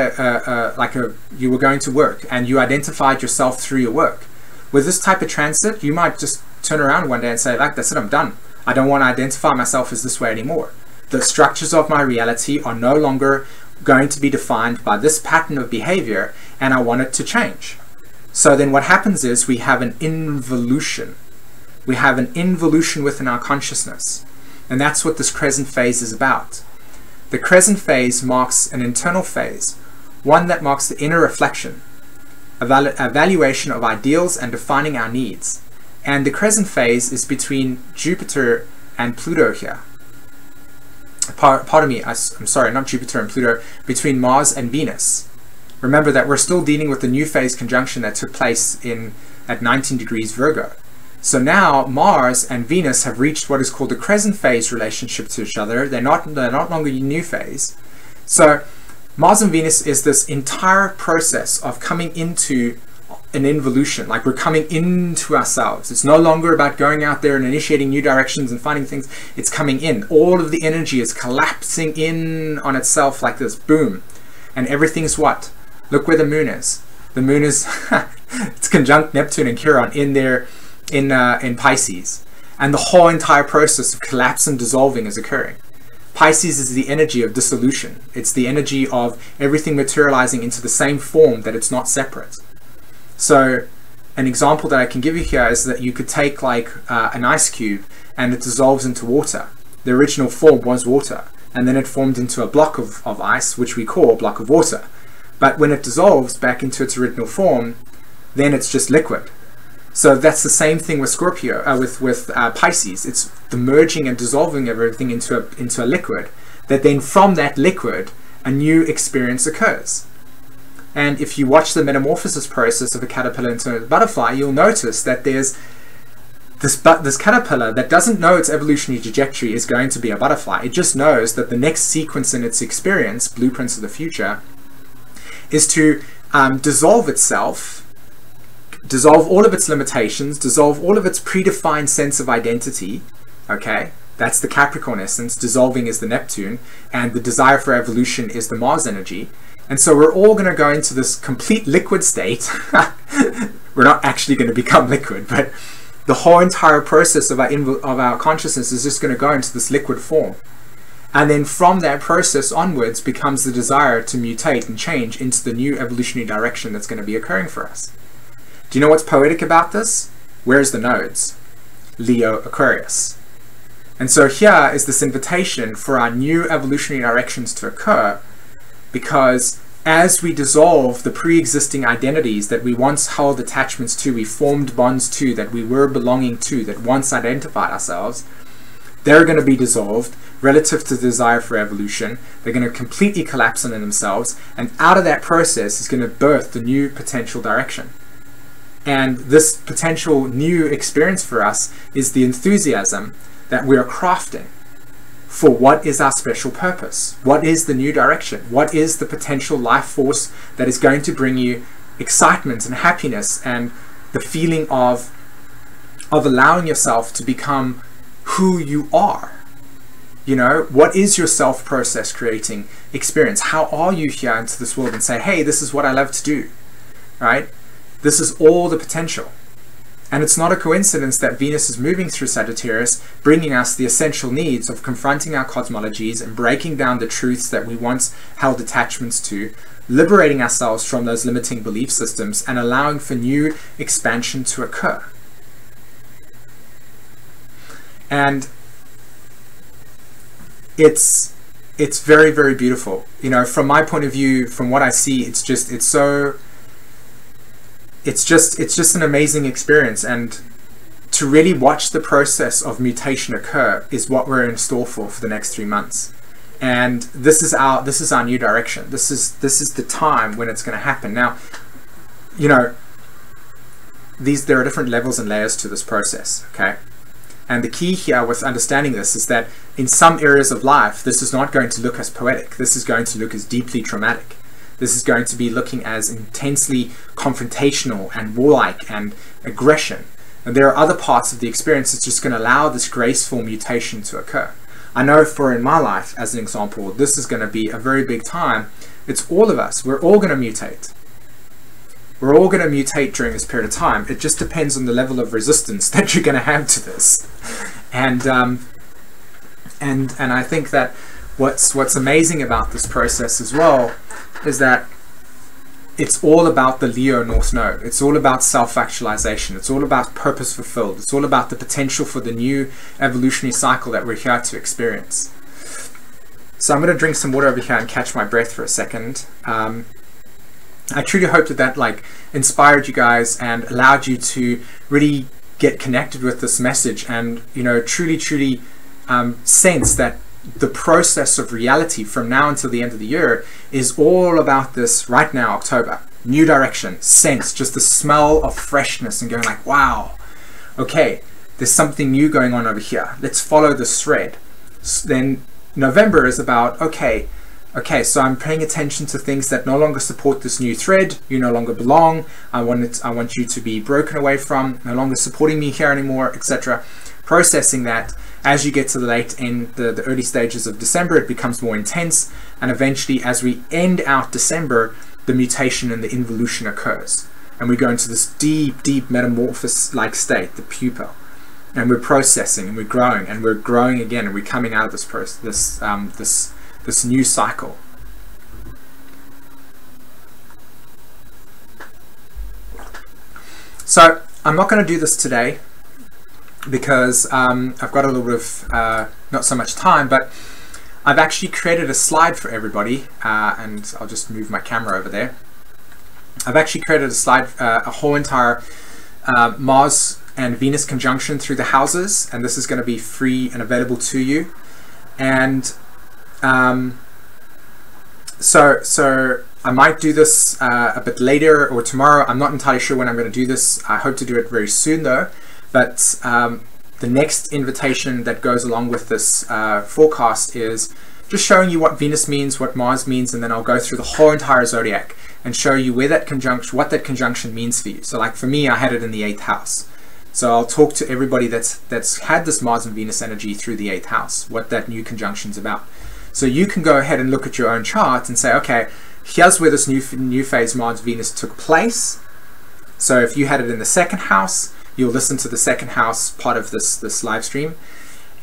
you were going to work and you identified yourself through your work. With this type of transit, you might just turn around one day and say, like, that's it, I'm done. I don't want to identify myself as this way anymore. The structures of my reality are no longer going to be defined by this pattern of behavior, and I want it to change. So then what happens is we have an involution. We have an involution within our consciousness. And that's what this crescent phase is about. The crescent phase marks an internal phase, one that marks the inner reflection, evaluation of ideals and defining our needs. And the crescent phase is between Jupiter and Pluto here. Pardon me, I'm sorry, not Jupiter and Pluto, between Mars and Venus. Remember that we're still dealing with the new phase conjunction that took place at 19 degrees Virgo. So now Mars and Venus have reached what is called the crescent phase relationship to each other. They're not longer a new phase. So Mars and Venus is this entire process of coming into an involution, like we're coming into ourselves. It's no longer about going out there and initiating new directions and finding things. It's coming in. All of the energy is collapsing in on itself like this, boom. And everything's what? Look where the moon is. The moon is, it's conjunct Neptune and Chiron in Pisces. And the whole entire process of collapse and dissolving is occurring. Pisces is the energy of dissolution. It's the energy of everything materializing into the same form that it's not separate. So an example that I can give you here is that you could take like an ice cube and it dissolves into water. The original form was water, and then it formed into a block of ice, which we call a block of water. But when it dissolves back into its original form, then it's just liquid. So that's the same thing with Scorpio, with Pisces. It's the merging and dissolving of everything into a liquid, that then from that liquid, a new experience occurs. And if you watch the metamorphosis process of a caterpillar into a butterfly, you'll notice that there's this caterpillar that doesn't know its evolutionary trajectory is going to be a butterfly. It just knows that the next sequence in its experience, blueprints of the future, is to dissolve itself, dissolve all of its limitations, dissolve all of its predefined sense of identity. Okay, that's the Capricorn essence. Dissolving is the Neptune, and the desire for evolution is the Mars energy. And so we're all going to go into this complete liquid state. We're not actually going to become liquid, but the whole entire process of our consciousness is just going to go into this liquid form. And then from that process onwards becomes the desire to mutate and change into the new evolutionary direction that's going to be occurring for us. Do you know what's poetic about this? Where's the nodes? Leo, Aquarius. And so here is this invitation for our new evolutionary directions to occur, because as we dissolve the pre-existing identities that we once held attachments to, we formed bonds to, that we were belonging to, that once identified ourselves, they're going to be dissolved relative to the desire for evolution. They're going to completely collapse into themselves, and out of that process is going to birth the new potential direction. And this potential new experience for us is the enthusiasm that we are crafting for what is our special purpose. What is the new direction? What is the potential life force that is going to bring you excitement and happiness and the feeling of allowing yourself to become who you are? You know, what is your self-process creating experience? How are you here into this world and say, hey, this is what I love to do, right? This is all the potential. And it's not a coincidence that Venus is moving through Sagittarius, bringing us the essential needs of confronting our cosmologies and breaking down the truths that we once held attachments to, liberating ourselves from those limiting belief systems, and allowing for new expansion to occur. And it's very, very beautiful. You know, from my point of view, from what I see, it's just an amazing experience. And to really watch the process of mutation occur is what we're in store for the next 3 months. And this is our new direction. This is the time when it's going to happen. Now, you know, there are different levels and layers to this process, okay? And the key here with understanding this is that in some areas of life, this is not going to look as poetic. This is going to look as deeply traumatic. This is going to be looking as intensely confrontational and warlike and aggression. And there are other parts of the experience that's just going to allow this graceful mutation to occur. I know in my life, as an example, this is going to be a very big time. It's all of us. We're all going to mutate. We're all going to mutate during this period of time. It just depends on the level of resistance that you're going to have to this. And I think that what's amazing about this process as well is that it's all about the Leo North Node. It's all about self-actualization. It's all about purpose fulfilled. It's all about the potential for the new evolutionary cycle that we're here to experience. So I'm going to drink some water over here and catch my breath for a second. I truly hope that like inspired you guys and allowed you to really get connected with this message, and you know, truly sense that the process of reality from now until the end of the year is all about this right now, October. New direction, sense, just the smell of freshness and going like, wow, okay, there's something new going on over here. Let's follow this thread. Then November is about, okay, so I'm paying attention to things that no longer support this new thread. You no longer belong. I want you to be broken away from, no longer supporting me here anymore, etc. Processing that. As you get to the early stages of December, it becomes more intense, and eventually as we end out December, the mutation and the involution occurs, and we go into this deep metamorphosis-like state, the pupa, and we're processing and we're growing again, and we're coming out of this process, this new cycle. So I'm not going to do this today, because I've got a little bit of not so much time, but I've actually created a slide for everybody, and I'll just move my camera over there. I've actually created a slide, a whole entire Mars and Venus conjunction through the houses, and this is going to be free and available to you. And so I might do this a bit later or tomorrow. I'm not entirely sure when I'm going to do this. I hope to do it very soon though. But the next invitation that goes along with this forecast is just showing you what Venus means, what Mars means, and then I'll go through the whole entire zodiac and show you where that conjunction, what that conjunction means for you. So like for me, I had it in the 8th house. So I'll talk to everybody that's had this Mars and Venus energy through the 8th house, what that new conjunction's about. So you can go ahead and look at your own chart and say, okay, here's where this new phase Mars-Venus took place. So if you had it in the 2nd house, you'll listen to the 2nd house part of this live stream.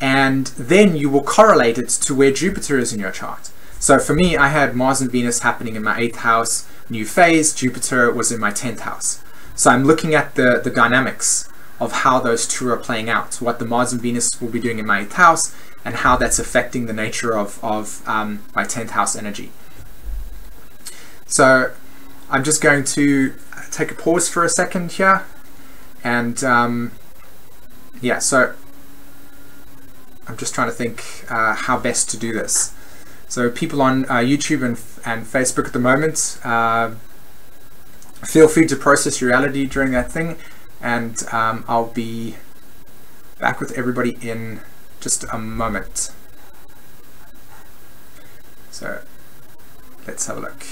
and then you will correlate it to where Jupiter is in your chart. So for me, I had Mars and Venus happening in my 8th house, new phase. Jupiter was in my 10th house. So I'm looking at the dynamics of how those two are playing out, what the Mars and Venus will be doing in my 8th house, and how that's affecting the nature of my 10th house energy. So I'm just going to take a pause for a second here, and yeah, so I'm just trying to think how best to do this. So people on YouTube and Facebook at the moment, feel free to process your reality during that thing, and I'll be back with everybody in just a moment. So let's have a look.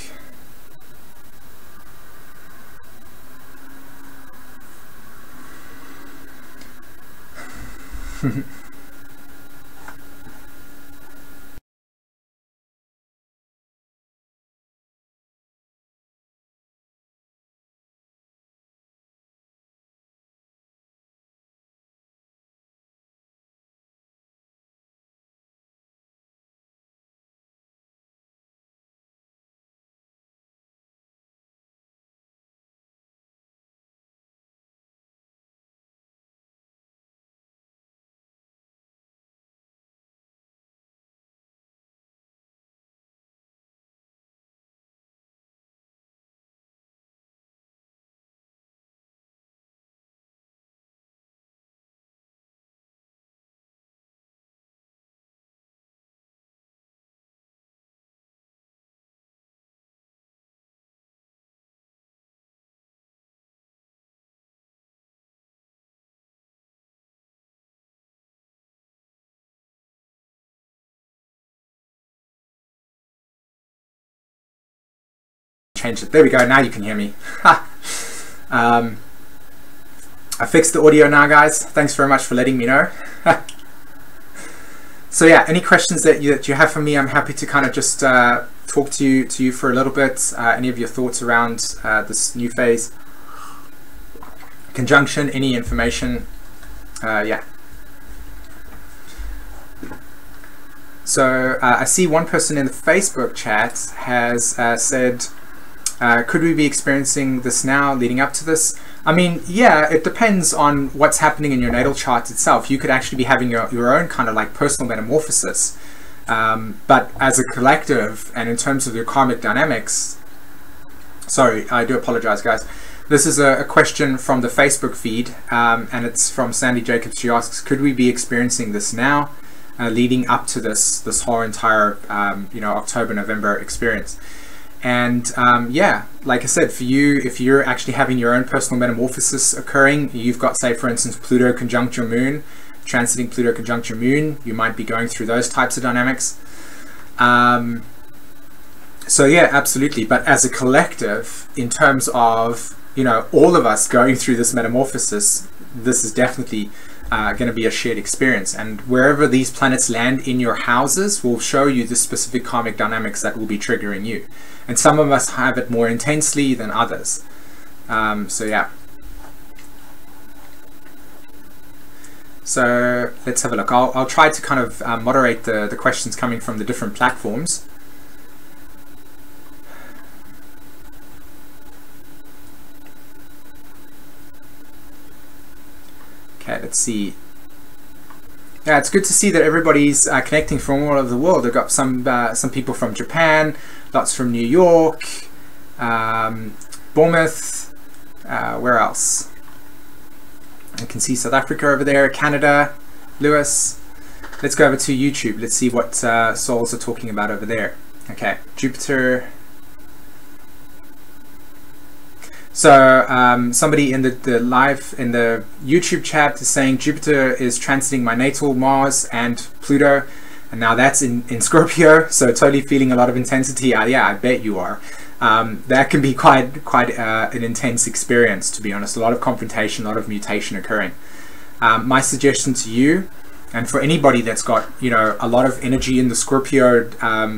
Change it. There we go. Now you can hear me. I fixed the audio now, guys. Thanks very much for letting me know. So yeah, any questions that you have for me, I'm happy to kind of just talk to you for a little bit. Any of your thoughts around this new phase, conjunction, any information, yeah. So I see one person in the Facebook chat has said, could we be experiencing this now leading up to this? I mean, yeah, it depends on what's happening in your natal chart itself. You could actually be having your own kind of like personal metamorphosis. But as a collective and in terms of your karmic dynamics, sorry, I do apologize, guys. This is a question from the Facebook feed, and it's from Sandy Jacobs. She asks, could we be experiencing this now leading up to this whole entire, you know, October, November experience? And yeah, like I said, for you, if you're actually having your own personal metamorphosis occurring, you've got, say, for instance, Pluto conjunct your moon, transiting Pluto conjunct your moon, you might be going through those types of dynamics. So yeah, absolutely. But as a collective, in terms of, you know, all of us going through this metamorphosis, this is definitely going to be a shared experience. And wherever these planets land in your houses will show you the specific karmic dynamics that will be triggering you. And some of us have it more intensely than others. So yeah. So let's have a look. I'll try to kind of moderate the questions coming from the different platforms. Okay, let's see. Yeah, it's good to see that everybody's connecting from all over the world. I've got some people from Japan, lots from New York, Bournemouth, where else? I can see South Africa over there, Canada, Lewis. Let's go over to YouTube. Let's see what souls are talking about over there. Okay, Jupiter. So somebody in the live in the YouTube chat is saying Jupiter is transiting my natal Mars and Pluto, and now that's in Scorpio, so totally feeling a lot of intensity. Yeah, I bet you are. That can be quite an intense experience, to be honest. A lot of confrontation, a lot of mutation occurring. My suggestion to you, and for anybody that's got, you know, a lot of energy in the Scorpio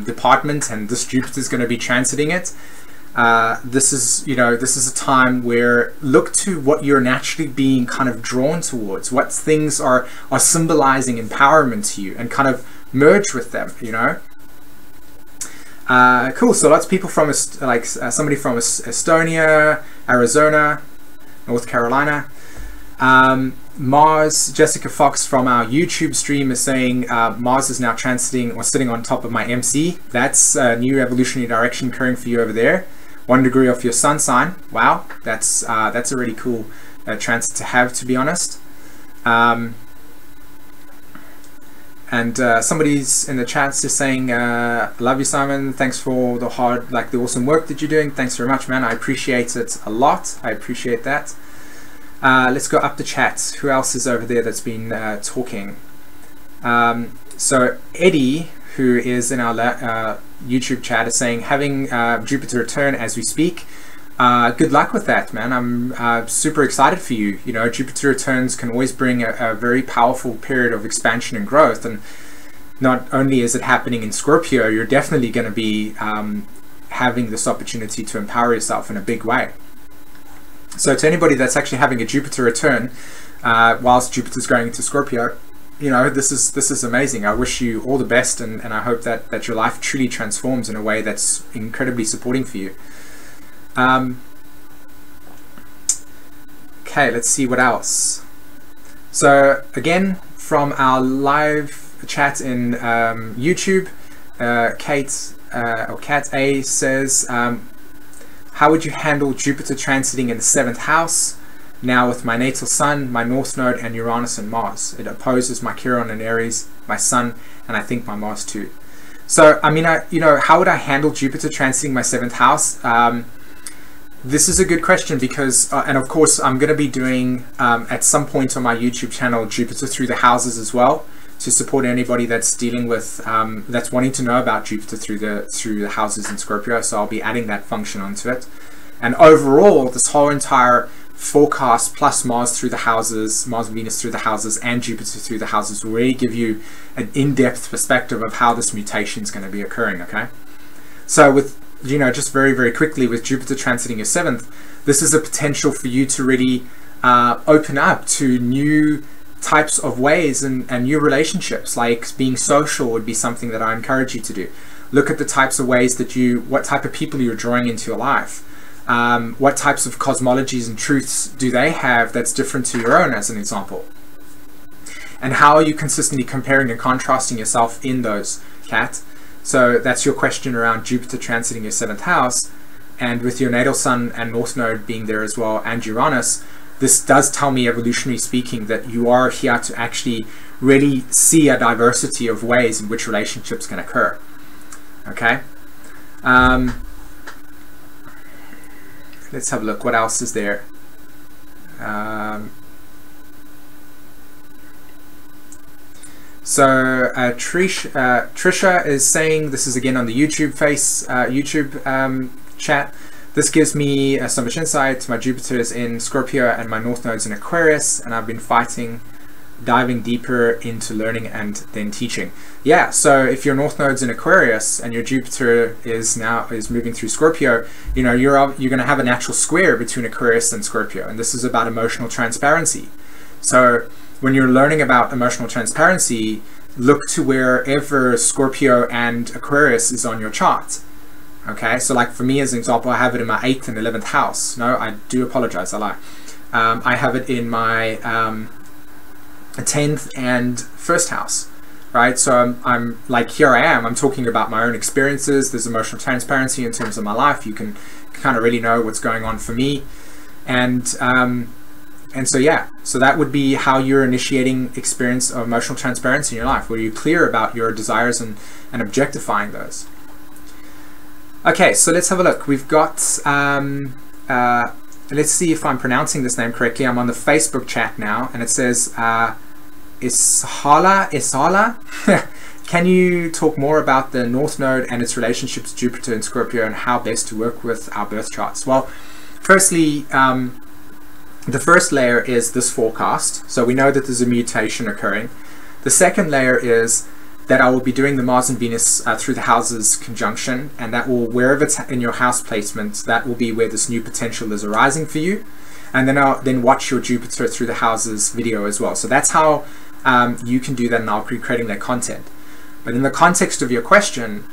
department, and this Jupiter is going to be transiting it, this is, you know, this is a time where look to what you're naturally being kind of drawn towards, what things are symbolizing empowerment to you, and kind of merge with them, you know. Cool. So lots of people from somebody from Estonia, Arizona, North Carolina. Mars, Jessica Fox from our YouTube stream is saying Mars is now transiting or sitting on top of my MC. That's a new evolutionary direction occurring for you over there. 1 degree off your sun sign. Wow, that's a really cool transit to have, to be honest. And somebody's in the chat just saying, love you, Simon. Thanks for the awesome work that you're doing. Thanks very much, man. I appreciate it a lot. I appreciate that. Let's go up the chat. Who else is over there that's been talking? So Eddie, who is in our YouTube chat, is saying, having Jupiter return as we speak. Good luck with that, man. I'm super excited for you. You know, Jupiter returns can always bring a very powerful period of expansion and growth. And not only is it happening in Scorpio, you're definitely going to be having this opportunity to empower yourself in a big way. So to anybody that's actually having a Jupiter return whilst Jupiter's going into Scorpio, you know, this is amazing. I wish you all the best, and I hope that your life truly transforms in a way that's incredibly supporting for you. Okay, let's see what else. So again, from our live chat in YouTube, Kat A says, how would you handle Jupiter transiting in the 7th house? Now with my natal sun, my North Node, and Uranus and Mars. It opposes my Chiron and Aries, my Sun, and I think my Mars too. So, I mean, you know, how would I handle Jupiter transiting my 7th house? This is a good question because, and of course, I'm going to be doing at some point on my YouTube channel Jupiter through the houses as well, to support anybody that's dealing with that's wanting to know about Jupiter through the houses in Scorpio. So I'll be adding that function onto it. And overall, this whole entire forecast plus Mars through the houses, Mars and Venus through the houses, and Jupiter through the houses will really give you an in-depth perspective of how this mutation is going to be occurring. Okay, so with, you know, just very, very quickly, with Jupiter transiting your 7th, this is a potential for you to really open up to new types of ways and new relationships. Like being social would be something that I encourage you to do. Look at the types of ways that what type of people you're drawing into your life. What types of cosmologies and truths do they have that's different to your own, as an example? And how are you consistently comparing and contrasting yourself in those, Kat? So that's your question around Jupiter transiting your 7th house, and with your natal sun and North Node being there as well, and Uranus, this does tell me, evolutionarily speaking, that you are here to actually really see a diversity of ways in which relationships can occur. Okay? Let's have a look. What else is there? So Trisha is saying, this is again on the YouTube chat. This gives me so much insight. My Jupiter is in Scorpio and my North Node's in Aquarius, and I've been diving deeper into learning and then teaching. Yeah, so if your North Node's in Aquarius and your Jupiter is moving through Scorpio, you know, you're going to have a natural square between Aquarius and Scorpio, and this is about emotional transparency. So when you're learning about emotional transparency, look to wherever Scorpio and Aquarius is on your chart. Okay, so like for me as an example, I have it in my 8th and 11th house. No, I do apologize, I lie. I have it in my 10th and 1st house, right? So I'm like, here I am, I'm talking about my own experiences. There's emotional transparency in terms of my life. You can kind of really know what's going on for me. And so yeah, so that would be how you're initiating experience of emotional transparency in your life, where you're clear about your desires and objectifying those. Okay, so let's have a look. We've got, let's see if I'm pronouncing this name correctly. I'm on the Facebook chat now, and it says, Ishala. Can you talk more about the North Node and its relationships to Jupiter and Scorpio, and how best to work with our birth charts? Well, firstly, the first layer is this forecast. So we know that there's a mutation occurring. The second layer is that I will be doing the Mars and Venus through the houses conjunction, and that will, wherever it's in your house placement, that will be where this new potential is arising for you. And then I'll then watch your Jupiter through the houses video as well. So that's how you can do that, and I'll be creating that content. But in the context of your question,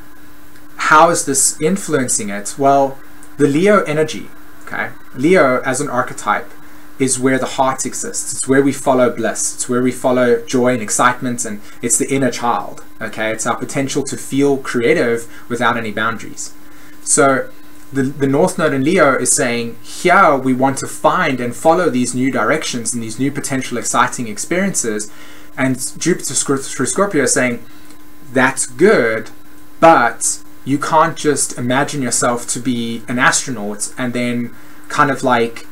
how is this influencing it? Well, the Leo energy, okay? Leo as an archetype is where the heart exists. It's where we follow bliss. It's where we follow joy and excitement, and it's the inner child, okay? It's our potential to feel creative without any boundaries. So the North Node in Leo is saying, here we want to find and follow these new directions and these new potential exciting experiences. And Jupiter through Scorpio is saying, that's good, but you can't just imagine yourself to be an astronaut and then kind of like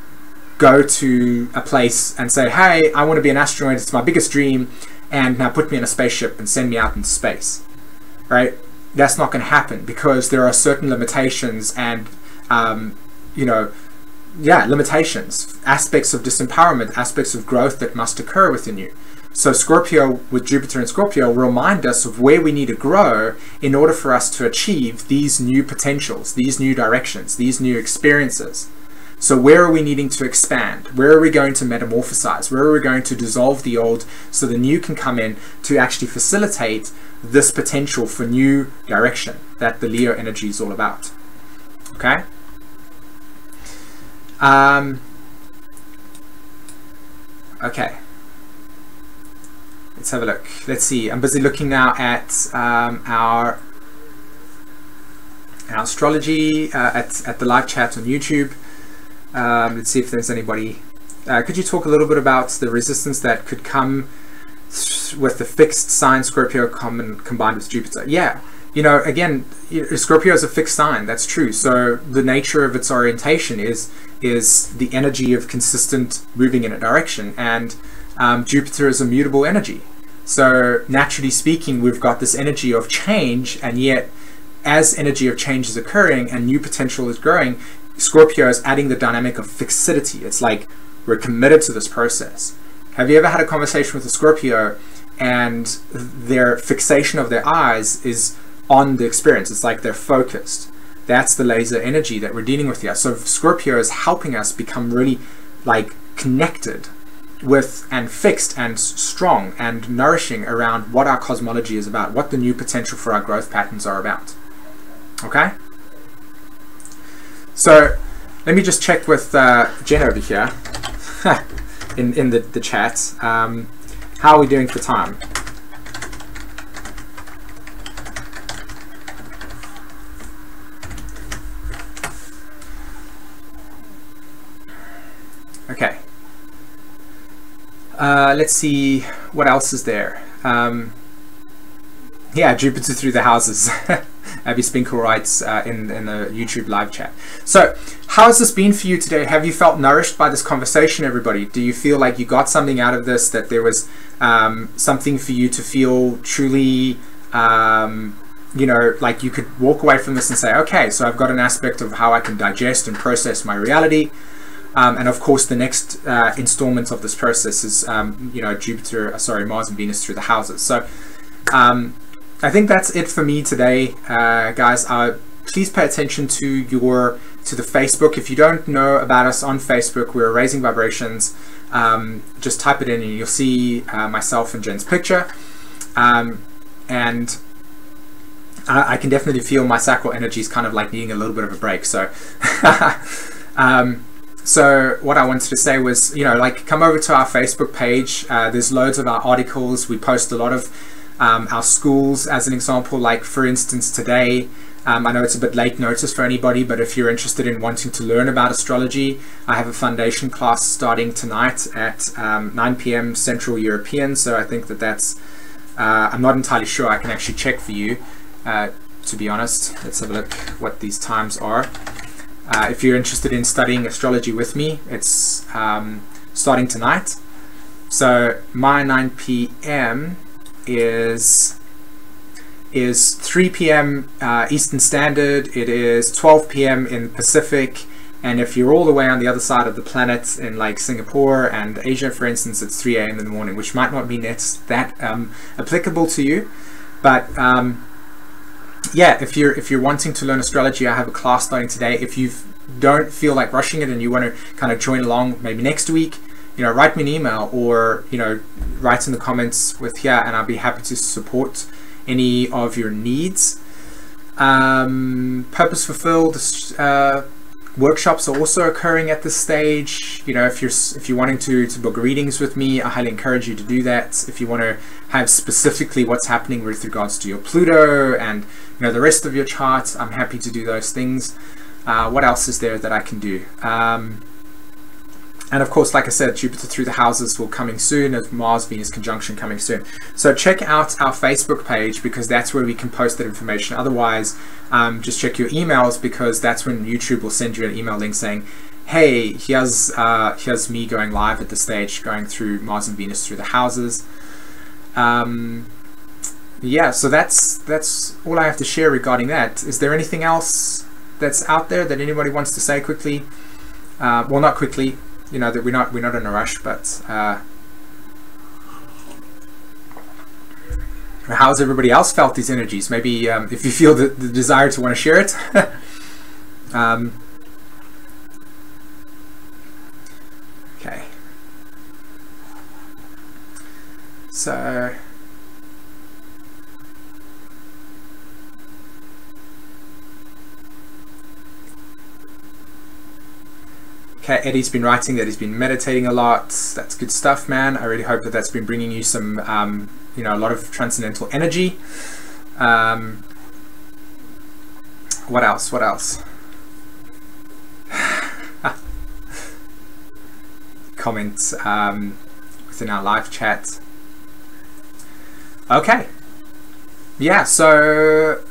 go to a place and say, hey, I want to be an astronaut, it's my biggest dream, and now put me in a spaceship and send me out into space, right? That's not going to happen, because there are certain limitations and, limitations, aspects of disempowerment, aspects of growth that must occur within you. So Scorpio, with Jupiter and Scorpio, will remind us of where we need to grow in order for us to achieve these new potentials, these new directions, these new experiences. So where are we needing to expand? Where are we going to metamorphosize? Where are we going to dissolve the old so the new can come in to actually facilitate this potential for new direction that the Leo energy is all about? Okay? Okay. Let's have a look. Let's see. I'm busy looking now at our astrology at the live chat on YouTube. Let's see if there's anybody. Could you talk a little bit about the resistance that could come with the fixed sign Scorpio combined with Jupiter? Yeah, again, Scorpio is a fixed sign. That's true. So the nature of its orientation is the energy of consistent moving in a direction, and Jupiter is a mutable energy. So naturally speaking, we've got this energy of change, and yet as energy of change is occurring and new potential is growing, Scorpio is adding the dynamic of fixity. It's like we're committed to this process. Have you ever had a conversation with a Scorpio and their fixation of their eyes is on the experience? It's like they're focused. That's the laser energy that we're dealing with here. So Scorpio is helping us become really like connected with and fixed and strong and nourishing around what our cosmology is about, what the new potential for our growth patterns are about. Okay? So let me just check with Jen over here in the chat. How are we doing for time? Okay. Let's see what else is there. Yeah, Jupiter through the houses. Abby Spinkle writes in the YouTube live chat. So how has this been for you today? Have you felt nourished by this conversation, everybody? Do you feel like you got something out of this, that there was something for you to feel truly, like you could walk away from this and say, okay, so I've got an aspect of how I can digest and process my reality. And of course, the next installment of this process is, Mars and Venus through the houses. So I think that's it for me today, guys. Please pay attention to the Facebook. If you don't know about us on Facebook, we're Raising Vibrations. Just type it in and you'll see myself and Jen's picture. And I can definitely feel my sacral energy is kind of like needing a little bit of a break. So. So what I wanted to say was, come over to our Facebook page. There's loads of our articles. We post a lot of our schools, as an example. Like, for instance, today, I know it's a bit late notice for anybody, but if you're interested in wanting to learn about astrology, I have a foundation class starting tonight at 9 p.m. Central European. So I think that's, I'm not entirely sure. I can actually check for you, to be honest. Let's have a look what these times are. If you're interested in studying astrology with me, it's starting tonight. So my 9 p.m. is 3 p.m. Eastern Standard. It is 12 p.m. in Pacific. And if you're all the way on the other side of the planet in like Singapore and Asia, for instance, it's 3 a.m. in the morning, which might not be that applicable to you. But yeah, if you're wanting to learn astrology, I have a class starting today. If you don't feel like rushing it and you want to kind of join along maybe next week, you know, write me an email, or, you know, write in the comments with here, and I'll be happy to support any of your needs. Purpose fulfilled workshops are also occurring at this stage. You know, if you're wanting to book readings with me, I highly encourage you to do that. If you want to have specifically what's happening with regards to your Pluto and, you know, the rest of your chart, I'm happy to do those things. What else is there that I can do? And of course, like I said, Jupiter through the houses will coming soon, as Mars-Venus conjunction coming soon. So check out our Facebook page, because that's where we can post that information. Otherwise, just check your emails, because that's when YouTube will send you an email link saying, hey, here's me going live at the stage, going through Mars and Venus through the houses. Yeah, so that's all I have to share regarding that. Is there anything else that's out there that anybody wants to say quickly? Well, not quickly. You know, that we're not in a rush, but how's everybody else felt these energies? Maybe if you feel the desire to want to share it. Okay. So okay, Eddie's been writing that he's been meditating a lot. That's good stuff, man. I really hope that that's been bringing you some, you know, a lot of transcendental energy. What else? What else? Comments within our live chat. Okay. Yeah, so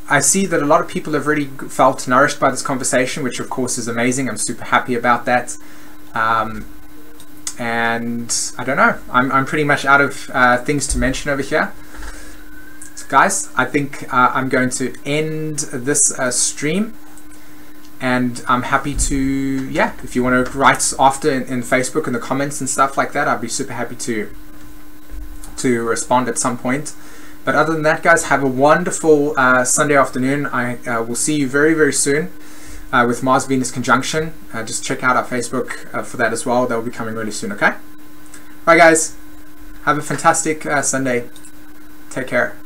I see that a lot of people have really felt nourished by this conversation, which of course is amazing. I'm super happy about that. And I don't know, I'm pretty much out of things to mention over here. So guys, I think I'm going to end this stream, and I'm happy to, yeah, if you want to write after in Facebook in the comments and stuff like that, I'd be super happy to respond at some point. But other than that, guys, have a wonderful Sunday afternoon. I will see you very, very soon with Mars-Venus conjunction. Just check out our Facebook for that as well. That will be coming really soon, okay? All right, guys. Have a fantastic Sunday. Take care.